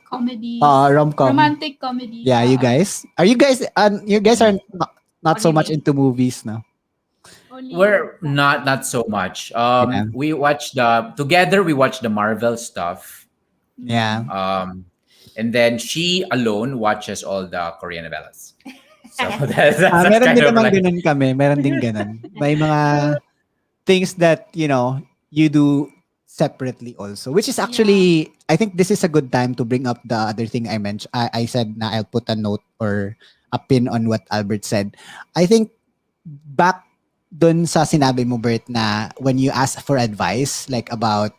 comedies? Rom-com. Romantic comedies. Yeah, you guys. You guys are not so much into movies, no? We're not so much. We watch together we watch the Marvel stuff. Yeah. And then she alone watches all the Korean novellas. So that's meron kind din of naman like, ganun kami. Meron din ganun. May mga things that, you do separately also, which is actually, I think this is a good time to bring up the other thing I mentioned. I said na I'll put a note or a pin on what Albert said. I think back dun sa sinabi mo, Bert, na when you ask for advice, like about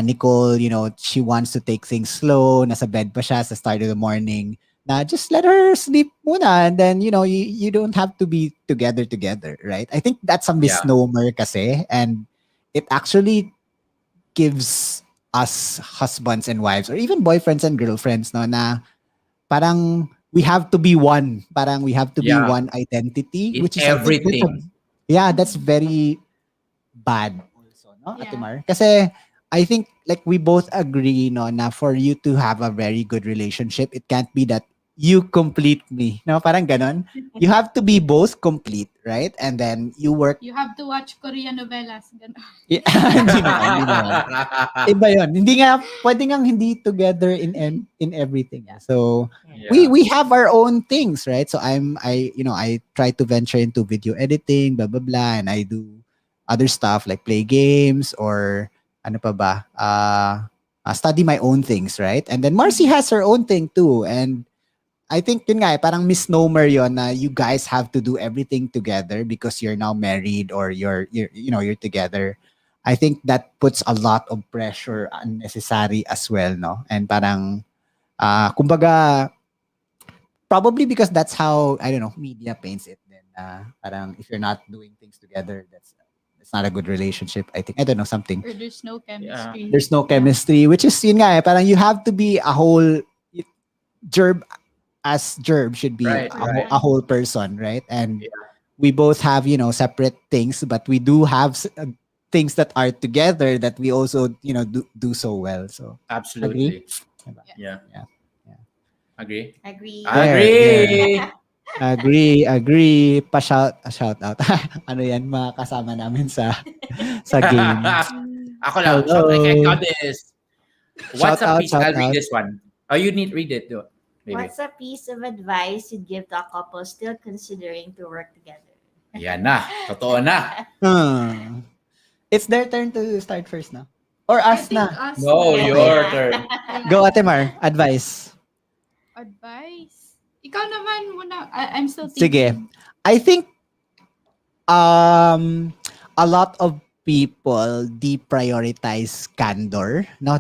Nicole, she wants to take things slow, nasa bed pa siya sa start of the morning. na just let her sleep muna, and then you don't have to be together, right? I think that's a Yeah. misnomer kasi, and it actually gives us husbands and wives or even boyfriends and girlfriends, no, na parang we have to be one. Parang we have to be Yeah. one identity, In which is, I think, everything. that's very bad also, no, Ate Yeah. Mar? Kasi I think like we both agree, no, na for you to have a very good relationship, it can't be that you complete me. No, parang ganon. You have to be both complete, right? And then you work. You have to watch Korean novelas. Ganun. Yeah, hindi naman. Iba yun. Hindi nga, pwede nga hindi together in everything. So, Yeah. we have our own things, right? So I try to venture into video editing, blah, blah, blah, and I do other stuff like play games or ano pa ba, study my own things, right? And then Marcy has her own thing too. And I think yun nga, parang misnomer yon na you guys have to do everything together because you're now married or you're together. I think that puts a lot of pressure unnecessary as well, no? And parang kumbaga probably because that's how, I don't know, media paints it, then parang if you're not doing things together, that's not a good relationship. I think, I don't know, something. Or there's no chemistry. There's no chemistry, which is yun nga, parang you have to be a whole gerb as gerb should be Right, a whole person, right? And we both have separate things, but we do have things that are together that we also do so well. So Absolutely. agree? Yeah. Yeah. Agree. Agree. Agree. Shout out. Ano yan, mga kasama namin sa game. Ako lang. Hello. I got this. What's Shout a piece? out. I'll read this one. Oh, you need to read it too. Maybe. What's a piece of advice you'd give to a couple still considering to work together? Yan na. Totoo na. It's their turn to start first now. Or us na. No, Okay. your turn. Go, Ate Mar. Advice. Ikaw naman muna. I'm still thinking. Sige. I think a lot of people deprioritize candor. No,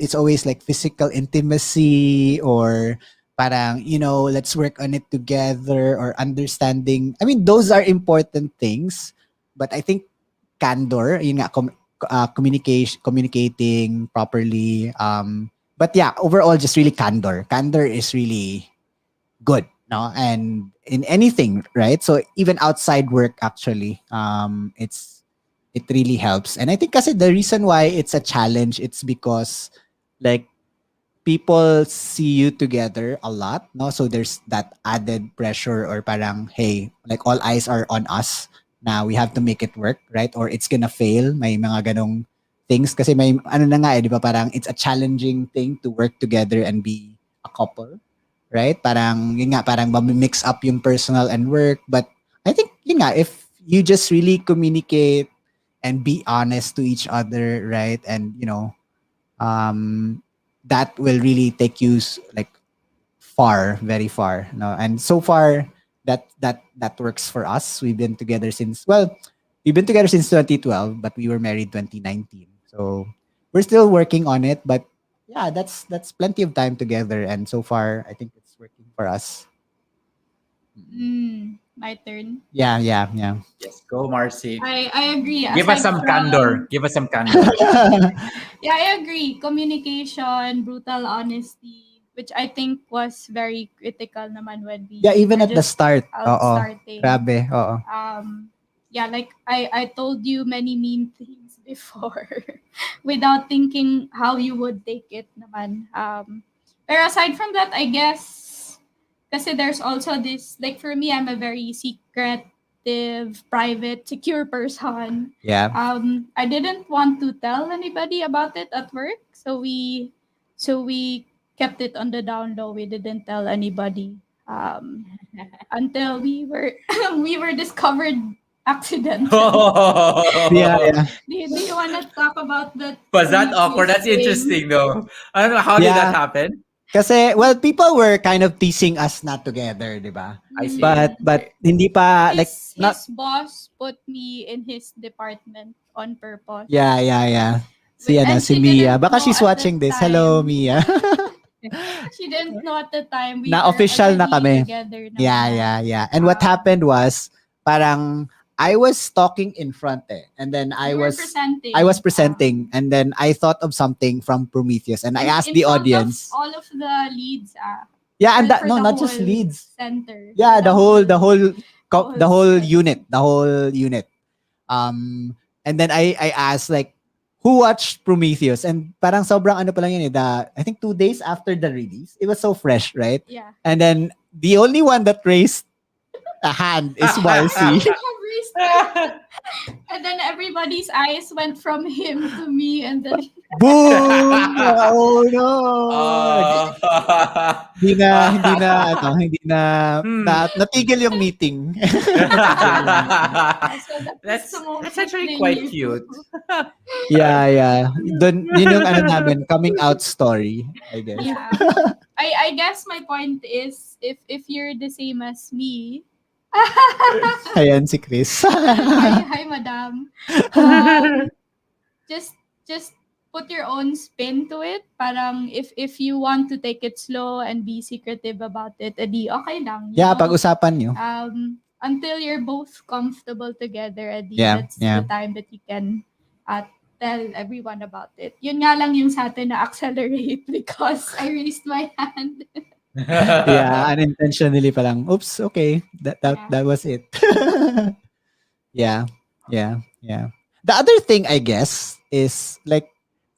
it's always like physical intimacy or parang, let's work on it together or understanding. I mean, those are important things, but I think candor, yun nga, communicating properly. But yeah, overall, just really candor. Candor is really good, no? And in anything, right? So even outside work, actually, it really helps. And I think kasi the reason why it's a challenge, it's because like people see you together a lot, no? So there's that added pressure or parang, hey, like all eyes are on us. Now we have to make it work, right? Or it's gonna fail. May mga ganong things kasi may ano na nga di ba, parang it's a challenging thing to work together and be a couple, right? Parang yun nga, parang mix up yung personal and work. But I think yun nga, if you just really communicate and be honest to each other, right? And that will really take you like far, very far, no? And so far that works for us. We've been together since 2012, but we were married 2019. So we're still working on it, but yeah, that's plenty of time together, and so far I think it's working for us. My turn. Yeah. Yes, go Marcy. I agree. Give us some candor. Yeah, I agree. Communication, brutal honesty, which I think was very critical naman when we even were at the just start. starting. Grabe. Oo. Yeah, like I told you many mean things before without thinking how you would take it naman. But aside from that, I guess kasi there's also this, like for me, I'm a very secretive, private, secure person. Yeah. I didn't want to tell anybody about it at work, so we kept it on the down low. We didn't tell anybody until we were discovered accidentally. Yeah. Do you want to talk about that? Was that awkward? That's interesting though. I don't know, how did that happen? Kasi, well, people were kind of teasing us not together, di ba? I see. But hindi pa, like, His boss put me in his department on purpose. Yeah. Si And si she Mia. didn't Baka know she's at watching that this. Hello, time. Mia. She didn't know at the time we Na were official na already kami. together na. Yeah. And what happened was, parang I was talking in front and then You were presenting. I was presenting, and then I thought of something from Prometheus, and I asked in the front audience. of all of the leads. Yeah, and that For no, the not just whole leads. Center. Yeah, the whole set. unit, the whole unit. And then I asked like, who watched Prometheus? And parang sobrang ano pa lang yun I think 2 days after the release. It was so fresh, right? Yeah. And then the only one that raised a hand is Marcy. And then everybody's eyes went from him to me, and then Boom! Oh no! Natigil yung meeting. That's actually quite cute. Yeah. Yun yung namin, coming out story, I guess. Yeah. I guess my point is, if you're the same as me, Ayan si Chris. hi madam. Just put your own spin to it. Parang if you want to take it slow and be secretive about it, edi okay lang. Yeah, pag-usapan nyo. Until you're both comfortable together, edi that's Yeah. the time that you can tell everyone about it. Yun nga lang yung sa atin na accelerate because I raised my hand. Yeah, unintentionally pa lang. Oops, okay. That was it. Yeah. The other thing, I guess, is like,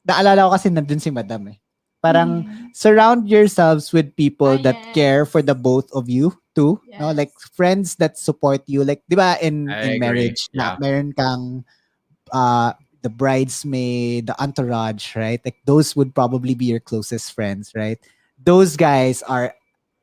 naalala ko kasi nandun si Madam eh. Parang surround yourselves with people that care for the both of you too. Yes. No? Like friends that support you. Like, di ba in I agree. marriage, Yeah. meron kang the bridesmaid, the entourage, right? Like those would probably be your closest friends, right? Those guys are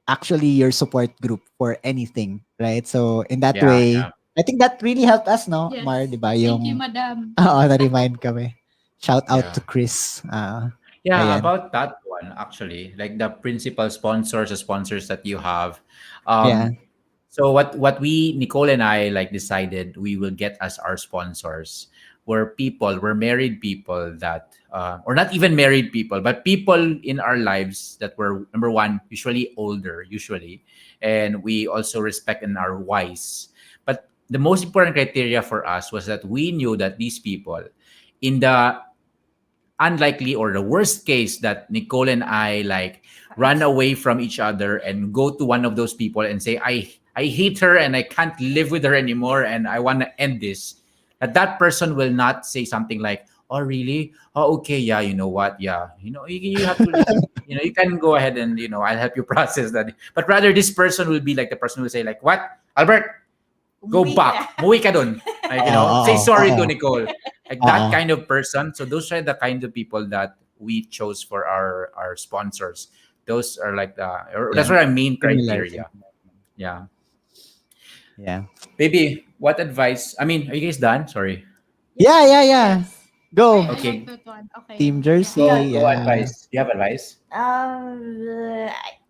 actually your support group for anything, right? So in that way, I think that really helped us, no, Yes. Mar, di ba? Thank you, madam. Na-remind kami. Shout out Yeah. to Chris. Yeah, Ayan. about that one, actually, like the principal sponsors, the sponsors that you have. Yeah. So what we, Nicole and I, like decided we will get as our sponsors were married people that, or not even married people, but people in our lives that were, number one, usually older, and we also respect and are wise. But the most important criteria for us was that we knew that these people, in the unlikely or the worst case that Nicole and I like run away from each other and go to one of those people and say, I hate her and I can't live with her anymore and I want to end this, that person will not say something like, oh really, oh okay, yeah, you know what, yeah, you have to you can go ahead and I'll help you process that. But rather this person will be like the person who will say like, what, Albert, go back, muwi ka dun, like say sorry to Nicole, like that kind of person. So those are the kind of people that we chose for our sponsors. Those are like that's what I mean criteria. Yeah. Baby, what advice? I mean, are you guys done? Sorry. Yeah. Go. I Okay. like that one. Okay. Team Jersey. Go advice. Do you have advice?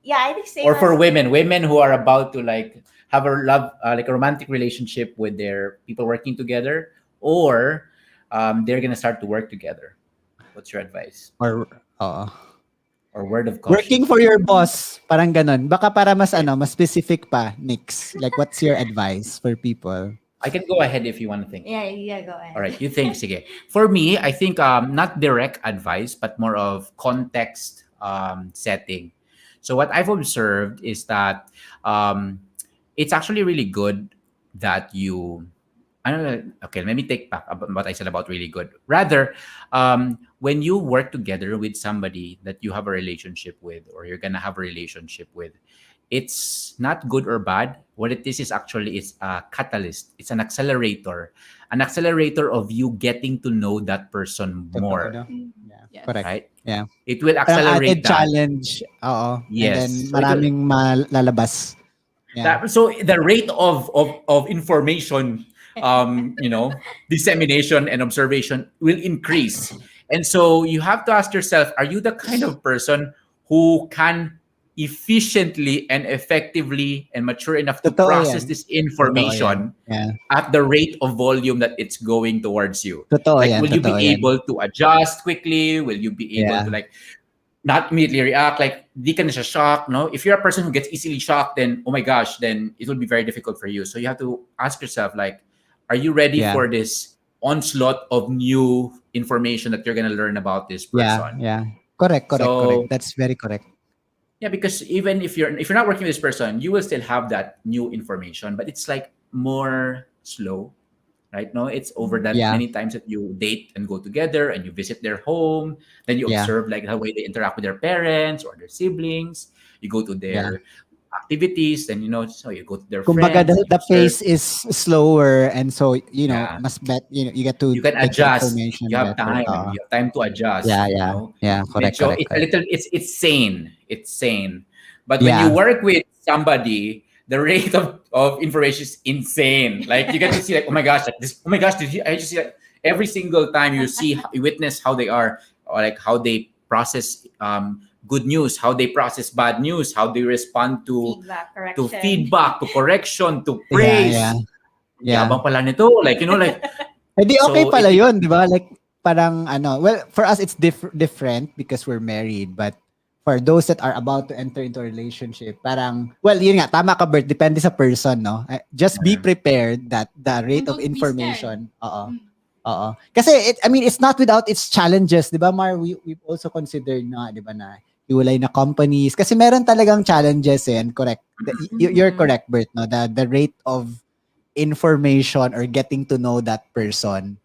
Yeah, I think same. Or for women who are about to like have a love, like a romantic relationship with their people working together, or they're gonna start to work together. What's your advice? Or word of caution? working for your boss, parang ganon. Baka para mas mas specific pa, Nix. Like what's your advice for people? I can go ahead if you want to think. Yeah, go ahead. All right, you think, sige. For me, I think not direct advice, but more of context setting. So what I've observed is that it's actually really good that you, I don't know, okay, let me take back what I said about really good. Rather, when you work together with somebody that you have a relationship with or you're going to have a relationship with, it's not good or bad. What it is actually it's a catalyst. It's an accelerator of you getting to know that person more. Yeah, Yes. correct. Right? Yeah. It will Parang accelerate added that. challenge. Yes. And then So maraming malalabas. Yeah. So the rate of information, dissemination and observation will increase. And so you have to ask yourself, are you the kind of person who can efficiently and effectively and mature enough to Totoo process yan. this information at the rate of volume that it's going towards you? Totoo Like, yan, will you be totoo yan. able to adjust quickly? Will you be able to like not immediately react, like di ka na siya shocked, no? If you're a person who gets easily shocked, then oh my gosh, then it will be very difficult for you. So you have to ask yourself, like, are you ready Yeah. for this onslaught of new information that you're gonna learn about this Yeah. person? Yeah. Correct. So That's very correct. yeah, because even if you're not working with this person, you will still have that new information, but it's like more slow, right? No, it's over that Yeah. many times that you date and go together and you visit their home, then you Yeah. observe like the way they interact with their parents or their siblings. You go to Yeah. their activities, then so you go to their Kumbaga, friends and you the observe. pace is slower, and so Yeah, must bet you get to you can take the adjust. You information have better. time. You have time to adjust. Yeah, yeah, yeah. Correct, Medyo correct, it's a correct. little it's sane. It's sane. But when you Yeah, work with somebody, the rate of information is insane. Like you get to see like, oh my gosh, like this, oh my gosh, did you I just see like every single time you witness how they are, or like how they process good news, how they process bad news, how they respond Feedback, to correction. feedback, to correction, to yeah, yeah, praise. yeah. Yabang pala nito. Like, like Eh di okay so pala it yun, di ba? Like, parang well, for us it's different because we're married, but for those that are about to enter into a relationship, parang, well, yun nga, tama ka, Bert, depende sa person, no? Just be prepared that the And rate of don't be scared. information, Mm. oo. Kasi, I mean, it's not without its challenges, di ba, Mar? We've also considered na, di ba, na hiwalay na companies. Kasi meron talagang challenges, and correct. You're Mhm. correct, Bert, no? The rate of information or getting to know that person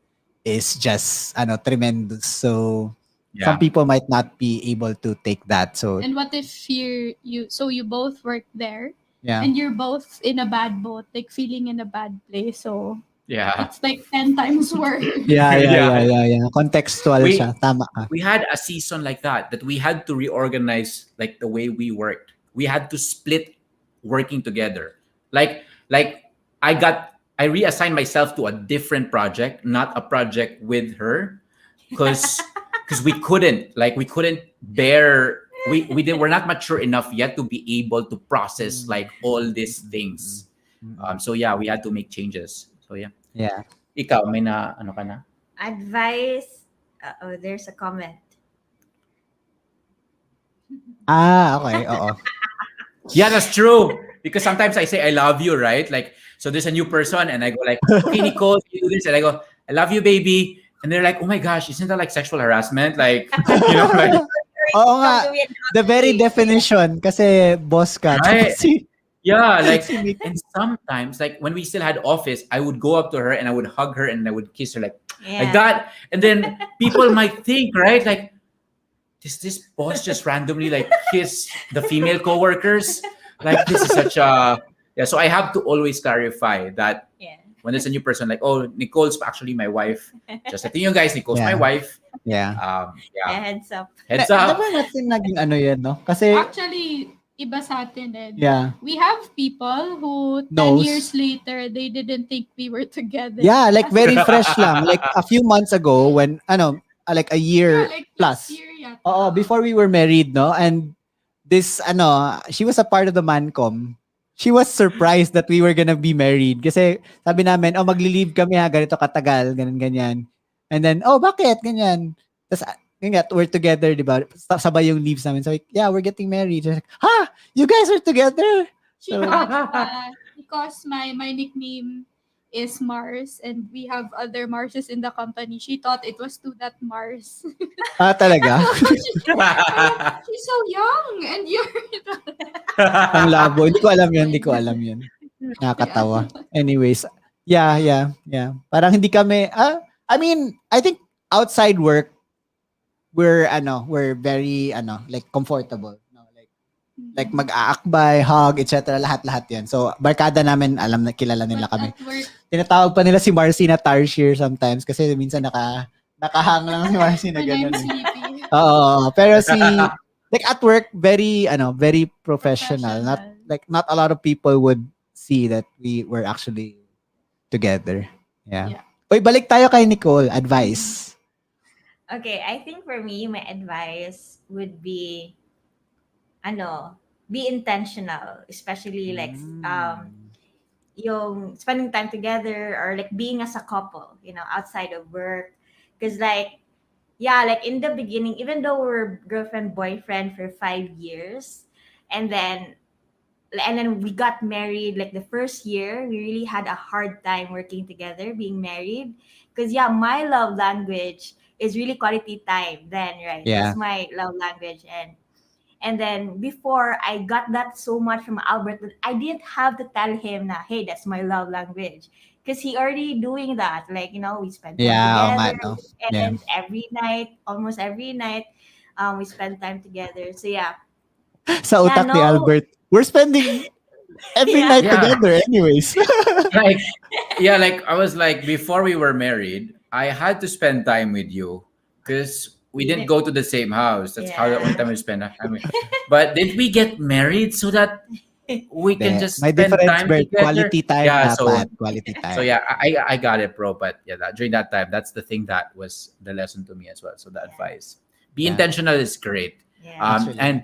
is just tremendous. So some yeah. people might not be able to take that. So And what if you both work there yeah. and you're both in a bad boat, like feeling in a bad place. So Yeah. it's like 10 times worse. Yeah. Yeah. Contextual We siya. Tama ka. we had a season like that we had to reorganize like the way we worked. We had to split working together. Like I reassigned myself to a different project, not a project with her, because we couldn't bear we're not mature enough yet to be able to process like all these things. So yeah, we had to make changes. So yeah. Yeah. Ikaw, may na ano ka na? Advice. There's a comment. Okay. Oo. Yeah, that's true. Because sometimes I say I love you, right? Like, so there's a new person, and I go like, okay, Nicole, you do this, and I go, I love you, baby, and they're like, oh my gosh, isn't that like sexual harassment? Like, like Oo Come nga. to me and The very definition kasi boss ka. right? Tapos si Yeah, like, si Nick. and sometimes like when we still had office, I would go up to her and I would hug her and I would kiss her like Yeah. that, and then people might think, right, like, this boss just randomly like kiss the female coworkers? Like this is such a yeah. So I have to always clarify that Yeah. when there's a new person, like, oh, Nicole's actually my wife. Just letting you guys, Nicole's my Yeah. wife. Yeah. Yeah, Yeah, heads up. heads Alam up. mo natin naging yan, no? Kasi, Actually, iba sa atin, Ed. yeah, We have people who 10 knows. years later, they didn't think we were together. Yeah, like As very in, fresh lang. Like a few months ago when, like a yeah, year like plus. last year yata. Before we were married, no? And this, she was a part of the Mancom. She was surprised that we were gonna be married. Kasi sabi namin, magli-leave kami ha, ganito katagal, ganyan. And then, bakit? Ganyan. Tapos, ganyan, we're together, di ba? Sabay yung leaves namin. So, like, yeah, we're getting married. She's like, ha? You guys are together? She thought because my nickname is Mars and we have other Marses in the company, she thought it was to that Mars. Talaga? She's so young and you're Ang labo. Hindi ko alam yun. Nakakatawa. Anyways, yeah. Parang hindi kami, I mean, I think outside work, we're very, like comfortable. No? Like mag-aakbay, hug, etc. Lahat yan. So, barkada namin, alam na, kilala nila kami. At work, Tinatawag pa nila si Marcy na Tarsier sometimes kasi minsan nakahang lang si Marcy na when I'm gano'n. sleepy. Oo. Pero like at work, very professional. Not a lot of people would see that we were actually together. Yeah. Uy, balik tayo kay Nicole. Advice. Okay, I think for me, my advice would be, be intentional, especially like yung spending time together or like being as a couple, outside of work. Because like yeah, like in the beginning, even though we're girlfriend boyfriend for 5 years, and then we got married like the first year, we really had a hard time working together, being married, because yeah, my love language is really quality time. Then right, Yeah. that's my love language, and then before I got that so much from Albert that I didn't have to tell him na, hey, that's my love language. Because he already doing that. Like, we spend time Yeah, oo nga, together, no? Yeah. weekends, every night, almost every night. We spend time together. So yeah. Sa Yeah, utak ni no. Albert, we're spending every Yeah. night Yeah. together anyways. Like, yeah, like I was like, before we were married, I had to spend time with you because we didn't go to the same house. That's how the only Yeah. time we spend. I mean, but did we get married so that we can Hindi. just May spend difference, time Bert. together? Quality time Yeah. dapat. Quality So time. yeah, I got it, bro. But yeah, during that time, that's the thing that was the lesson to me as well. So the advice: be Yeah. intentional is great. Yeah. That's really And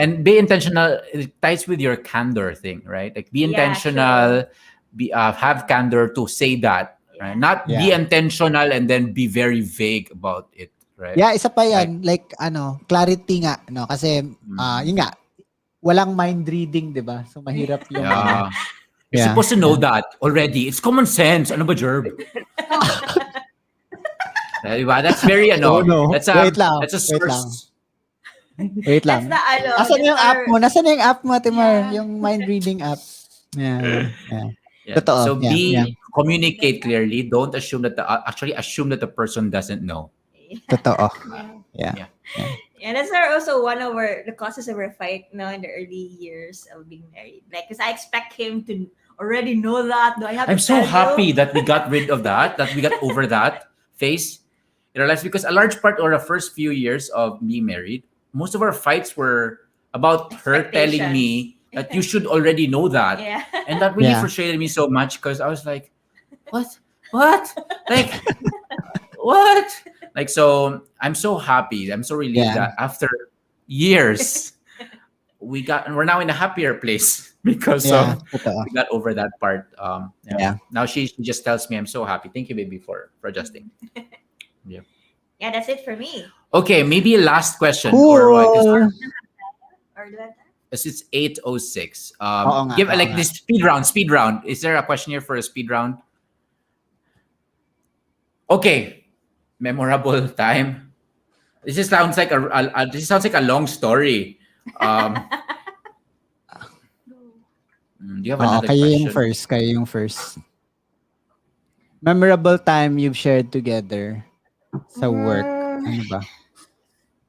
nice. be intentional. It ties with your candor thing, right? Like be Yeah, intentional. Be have candor to say that, right? Yeah. Not be Yeah. intentional and then be very vague about it, right? Yeah, isa pa Like, yan. Like, clarity nga. No? Kasi, yun nga, walang mind reading, di ba? So, mahirap yung, yeah. You're yeah. supposed to know that already. It's common sense. Ano ba, Jerb? Diba? That's very, Oh, no. that's Wait lang. that's a Wait lang. source. Wait That's lang. the Nasaan yung app mo? Nasaan yung app mo, Timar? Yeah. Yung mind reading app. Yeah. Yeah. Yeah. Totoo. So Yeah. communicate clearly. Don't assume that actually assume that the person doesn't know. Totoo. Yeah. Yeah. Yeah, that's also one of the causes of our fight, in the early years of being married. Like, because I expect him to already know that. Do I have I'm to so tell happy you? that we got rid of that we got over that phase in our lives, because a large part or the first few years of being married, most of our fights were about her telling me that you should already know that. Yeah. And that really Yeah. frustrated me so much because I was like, what? Like, what? Like, so I'm so happy. I'm so relieved Yeah. that after years, we're now in a happier place because Yeah. of Totoo. we got over that part. Yeah. Now she just tells me I'm so happy. Thank you, baby, for adjusting. Yeah. Yeah, that's it for me. Okay, maybe last question Cool. or Or do I have time? it's 8:06. Oo nga, Give oo like nga. this speed round. Speed round. Is there a question here for a speed round? Okay, memorable time. This just sounds like a long story. Do you have Oo, another kayo question? yung first. Kayo yung first. Memorable time you've shared together sa work. Ano ba?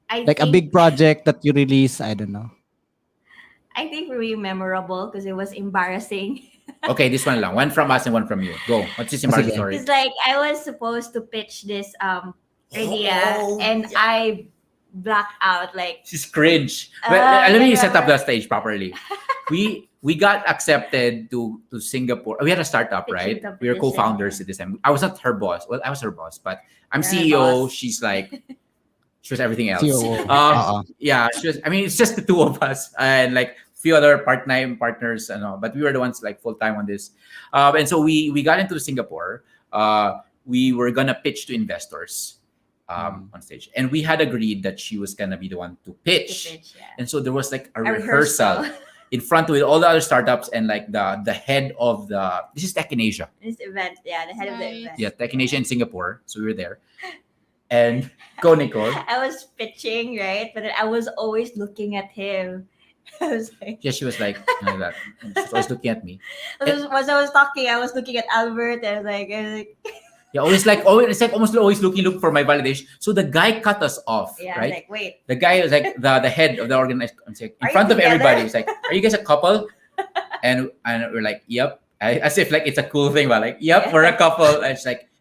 I Like a think, big project that you release, I don't know. I think really memorable because it was embarrassing. Okay, this one lang. One from us and one from you. Go. What's this embarrassing Sige. story? It's like I was supposed to pitch this idea, Oh, and yeah. I blacked out. Like, She's cringe. Well, let me yeah, set up yeah. the stage properly. We got accepted to Singapore. We had a startup, right? Pitching We were competition, co-founders at this time. I was not her boss. Well, I was her boss, but I'm You're her CEO. boss. She's like, she was everything else. COO. Oo. Yeah, she was. I mean, it's just the two of us and like few other part-time partners and all, but we were the ones like full-time on this. And so we got into Singapore. We were gonna pitch to investors on stage, and we had agreed that she was gonna be the one to To pitch. pitch, yeah. And so there was like a A rehearsal in front with all the other startups and like the head of this is Tech in Asia. This event, yeah, the head of the Nice. event. Yeah, Tech in Asia in Singapore. So we were there. And go, Nicole. I was pitching, right? But then I was always looking at him. I was like, Yeah, she was like that. And she was always looking at me. as I was talking, I was looking at Albert. I was like, Yeah, always it's like almost always looking for my validation. So the guy cut us off, yeah, I was right? like, wait. The guy was like the head of the organization, like, in Are you front of together? everybody. He's like, "Are you guys a couple?" And we're like, "Yep." As if like it's a cool thing, but like, "Yep, we're a couple." And she's like,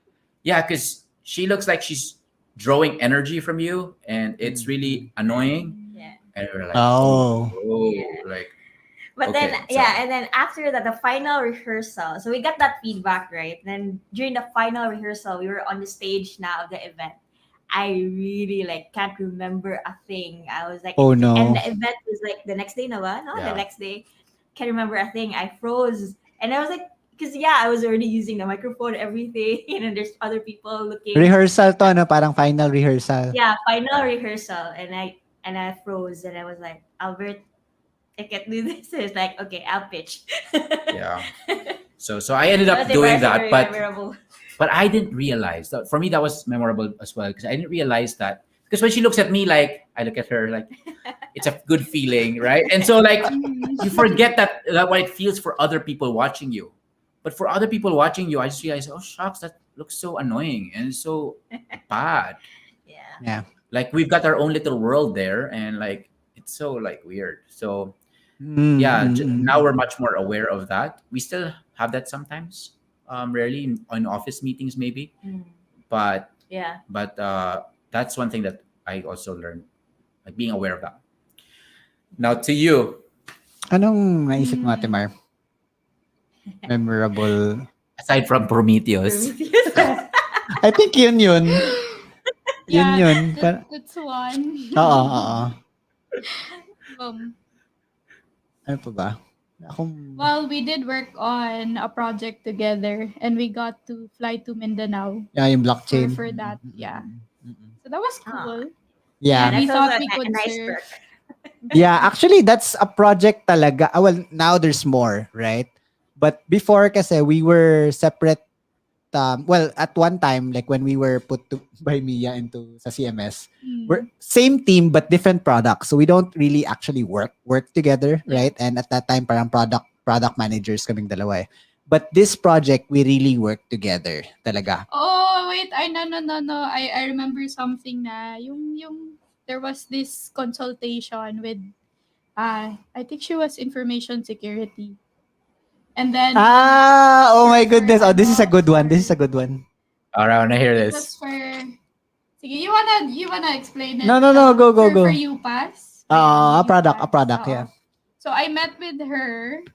"Yeah," because she looks like she's drawing energy from you, and it's really annoying. Yeah. And we're like, Oh. like, But Okay, then, so- yeah, and then after that, the final rehearsal. So we got that feedback, right? Then during the final rehearsal, we were on the stage now of the event. I really like can't remember a thing. I was like, Oh, no. And the event was like the next day, no, Yeah. the next day. Can't remember a thing. I froze, and I was like, because I was already using the microphone, everything, and then there's other people looking. Rehearsal to, no? Parang final rehearsal. Yeah, final rehearsal, and I froze, and I was like, Albert, I can't do this. So it's like, okay, I'll pitch. Yeah. So I ended up But doing they were that, very but memorable. I didn't realize that. For me, that was memorable as well because I didn't realize that. Because when she looks at me, like I look at her, like it's a good feeling, right? And so, like you forget that what it feels for other people watching you. But for other people watching you, I just realized, oh shucks, that looks so annoying and so bad. Yeah. Yeah. Like we've got our own little world there, and like it's so like weird. So yeah, now we're much more aware of that. We still have that sometimes, rarely in office meetings maybe, but Yeah. that's one thing that I also learned, like being aware of that. Now to you, Anong naisip mo, Ate Mar? Memorable. aside from Prometheus. I think yun. Yeah, Yun. that's one. Oo. Um, Ano pa ba? well, we did work on a project together, and we got to fly to Mindanao Yeah, yung blockchain. for that. Yeah, so that was cool. Yeah. We That's thought also we could a nice serve. perk. Yeah, actually, that's a project talaga. Well, now there's more, right? But before kasi we were separate. Well, at one time, like when we were put by Mia into sa CMS, we're same team but different products. So we don't really actually work together, right? And at that time, parang product managers kaming dalawa eh. But this project, we really work together talaga. Oh wait, no. I remember something na yung there was this consultation with I think she was information security. And then oh my goodness. Oh, this is a good one. for- This is a good one. Around, I hear It this. was for sige, you wanna explain it? No, go. For UPass. A product, Oo. yeah. So I met with her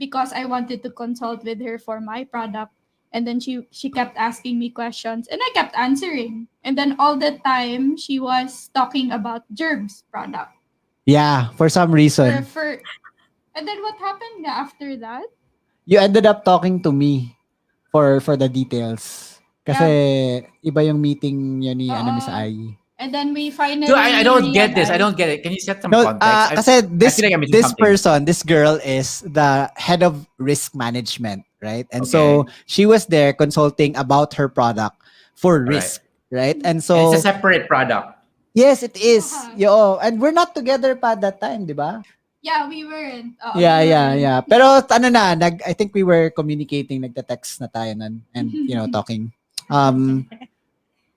because I wanted to consult with her for my product. And then she kept asking me questions and I kept answering. And then all the time she was talking about Gerb's product. Yeah, for some reason. And then what happened after that? You ended up talking to me for the details. Kasi iba yung meeting yun ni Miss Ai. And then we finally Dude, I don't get this. I don't get it. Can you set some No, context? kasi I feel like I'm missing this something. person, this girl is the head of risk management, right? And so Okay. she was there consulting about her product for risk, right? And so And it's a separate product. yes, it is. Uh-huh. And we're not together pa at that time, di ba? Yeah, we weren't. Yeah. Pero I think we were communicating, nagte-text na tayo nun, and talking.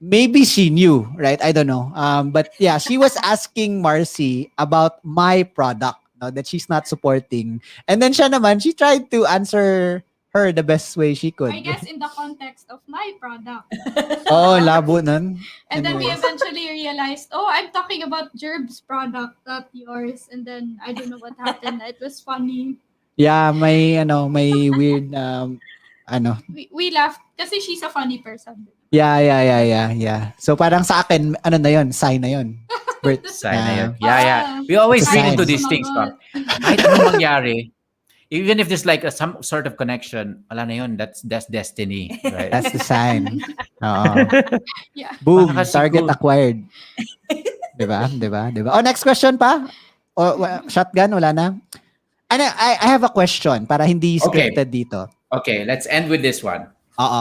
Maybe she knew, right? I don't know. But yeah, she was asking Marcy about my product, no, that she's not supporting. And then she tried to answer her the best way she could. I guess in the context of my product. Oh, labo nun. And then we Anyways. eventually realized, I'm talking about Gerb's product, not yours. And then I don't know what happened. It was funny. Yeah, may weird We laughed kasi she's a funny person. Yeah. So parang sa akin, na yun? Sign na yun. Bert, Sign na yun. Yeah. We always It's a read sign. into these things. Kahit anong mangyari, even if there's like some sort of connection, wala na yun. That's destiny. Right? That's the sign. Oo. Yeah. Boom, Baka kasi target cool. acquired. Diba? Oh, next question pa? Shotgun, wala na? I have a question para hindi scripted dito. Okay, let's end with this one.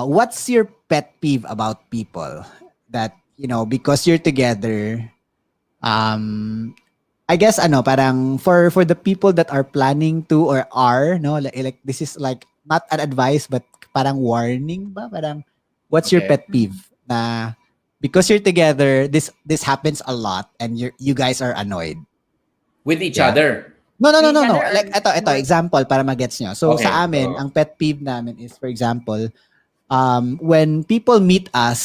What's your pet peeve about people that, because you're together, I guess parang for the people that are planning to or are, no, like this is like not an advice but parang warning ba? Parang what's your pet peeve na because you're together, this happens a lot and you guys are annoyed With each Yeah. other. No. Each other Like or- ito example para magets nyo. So Okay. sa amin, ang pet peeve namin is for example, when people meet us,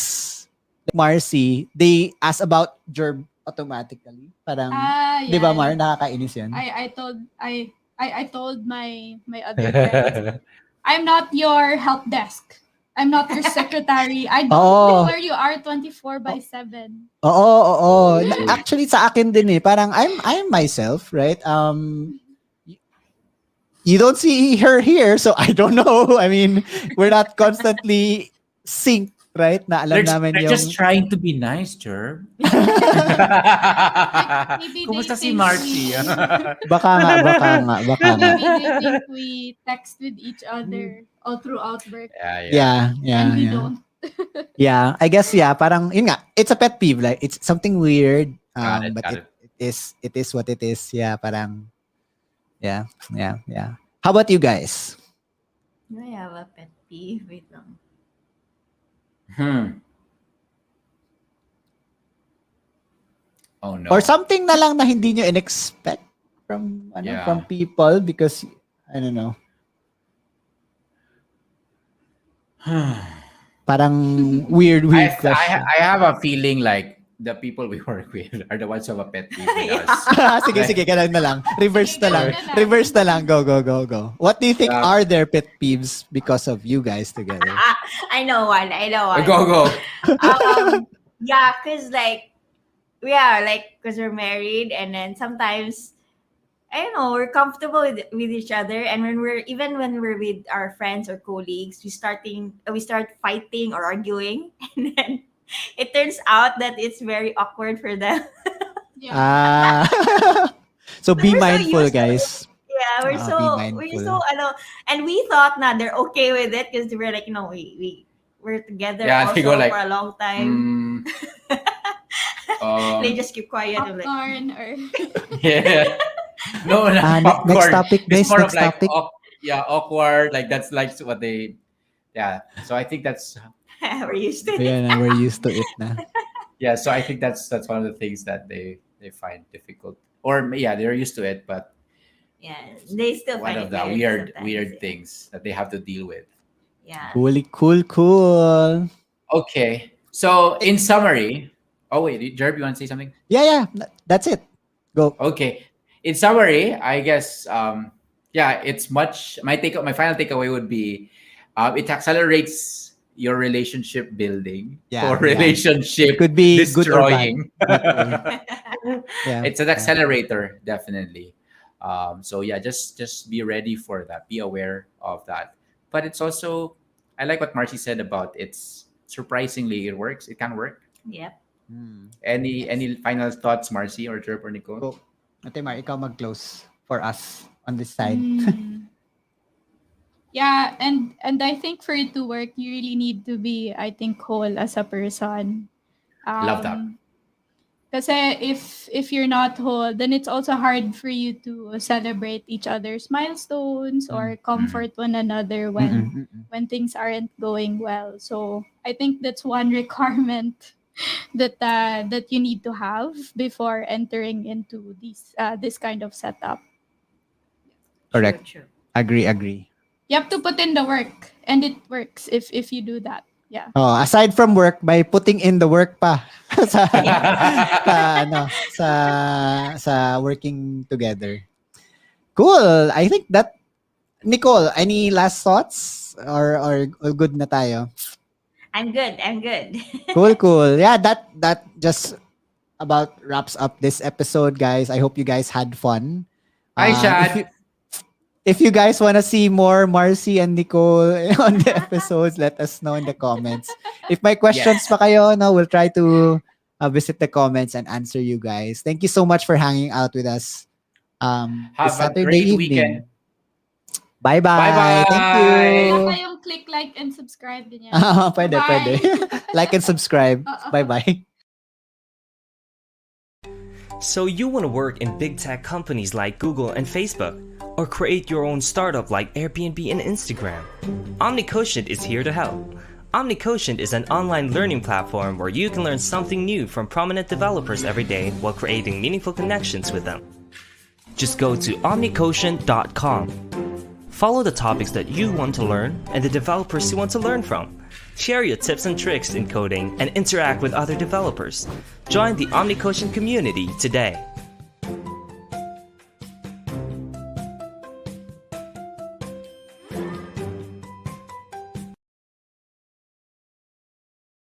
like Marcy, they ask about Gerb automatically. Parang, Yeah. 'di ba Mar, nakakainis 'yan. I told my other friends, I'm not your help desk. I'm not your secretary. I don't know where you are 24/7. Oo. Actually sa akin din parang I'm myself, right? you don't see her here, so I don't know. I mean, we're not constantly synced, right? Na alam namin They're yung... just trying to be nice, Jer. Maybe Kumusta si they think Marcy? Baka nga. maybe they think we text with each other all throughout work, Yeah. and we don't. Yeah, I guess parang yun nga, it's a pet peeve, like it's something weird, Got it, but got it is what it is. Yeah, parang yeah. How about you guys? Do I have a pet peeve? Wait lang. Oh no. Or something na lang na hindi nyo in-expect from from people because I don't know. Parang weird question. I have a feeling like the people we work with are the ones who have a pet peeve with us. Sige, ganun na lang. Reverse na lang. Go. What do you think are their pet peeves because of you guys together? I know one. Go. Yeah, because because we're married, and then sometimes I don't know, we're comfortable with each other, and when we're with our friends or colleagues, we start fighting or arguing, and then it turns out that it's very awkward for them. So be We're so mindful, used to guys. Yeah, Be mindful. we're so and we thought they're okay with it because we're like, we're together they go like, for a long time. They just keep quiet. I'm like, Popcorn or yeah. No, next topic, guys. It's more Next of like topic. awkward. Like that's like what they. Yeah, so I think that's. we're used to it. Yeah, we're used to it na. Yeah, so I think that's one of the things that they find difficult, or they're used to it, but Yeah, they still one find of it the weird weird things that they have to deal with. Yeah. Cool. Okay, so in summary, oh wait, Jerb, you want to say something? Yeah. That's it. Go. Okay, in summary, I guess it's much. My final takeaway would be, it accelerates your relationship building or relationship could be destroying. Good or bad. It's an accelerator, definitely. So just be ready for that. Be aware of that. But it's also, I like what Marcy said about it's surprisingly it works. It can work. Yep. Any final thoughts, Marcy or Jerp or Nicole? Go. Ate Mar, ikaw mag-close for us on this side. Yeah, and I think for it to work, you really need to be, I think, whole as a person. Love that. Kasi if you're not whole, then it's also hard for you to celebrate each other's milestones or comfort one another when things aren't going well. So I think that's one requirement that you need to have before entering into this kind of setup. Correct. True. Agree. You have to put in the work, and it works if you do that. Yeah. Oh, aside from work, by putting in the work pa sa working together. Cool. I think that Nicole, any last thoughts or good na tayo? I'm good. Cool. Yeah, that just about wraps up this episode, guys. I hope you guys had fun. Hi, Shad. If you guys want to see more Marcy and Nicole on the episodes, let us know in the comments. If may questions pa kayo, we'll try to visit the comments and answer you guys. Thank you so much for hanging out with us. Have this a Saturday great evening. weekend. Bye-bye. Bye-bye. Thank you. Wala kayong click, like, and subscribe din yan. Pwede. Like and subscribe. Bye-bye. So you want to work in big tech companies like Google and Facebook, or create your own startup like Airbnb and Instagram? OmniQuotient is here to help. OmniQuotient is an online learning platform where you can learn something new from prominent developers every day while creating meaningful connections with them. Just go to omniquotient.com. Follow the topics that you want to learn and the developers you want to learn from. Share your tips and tricks in coding and interact with other developers. Join the OmniQuotient community today.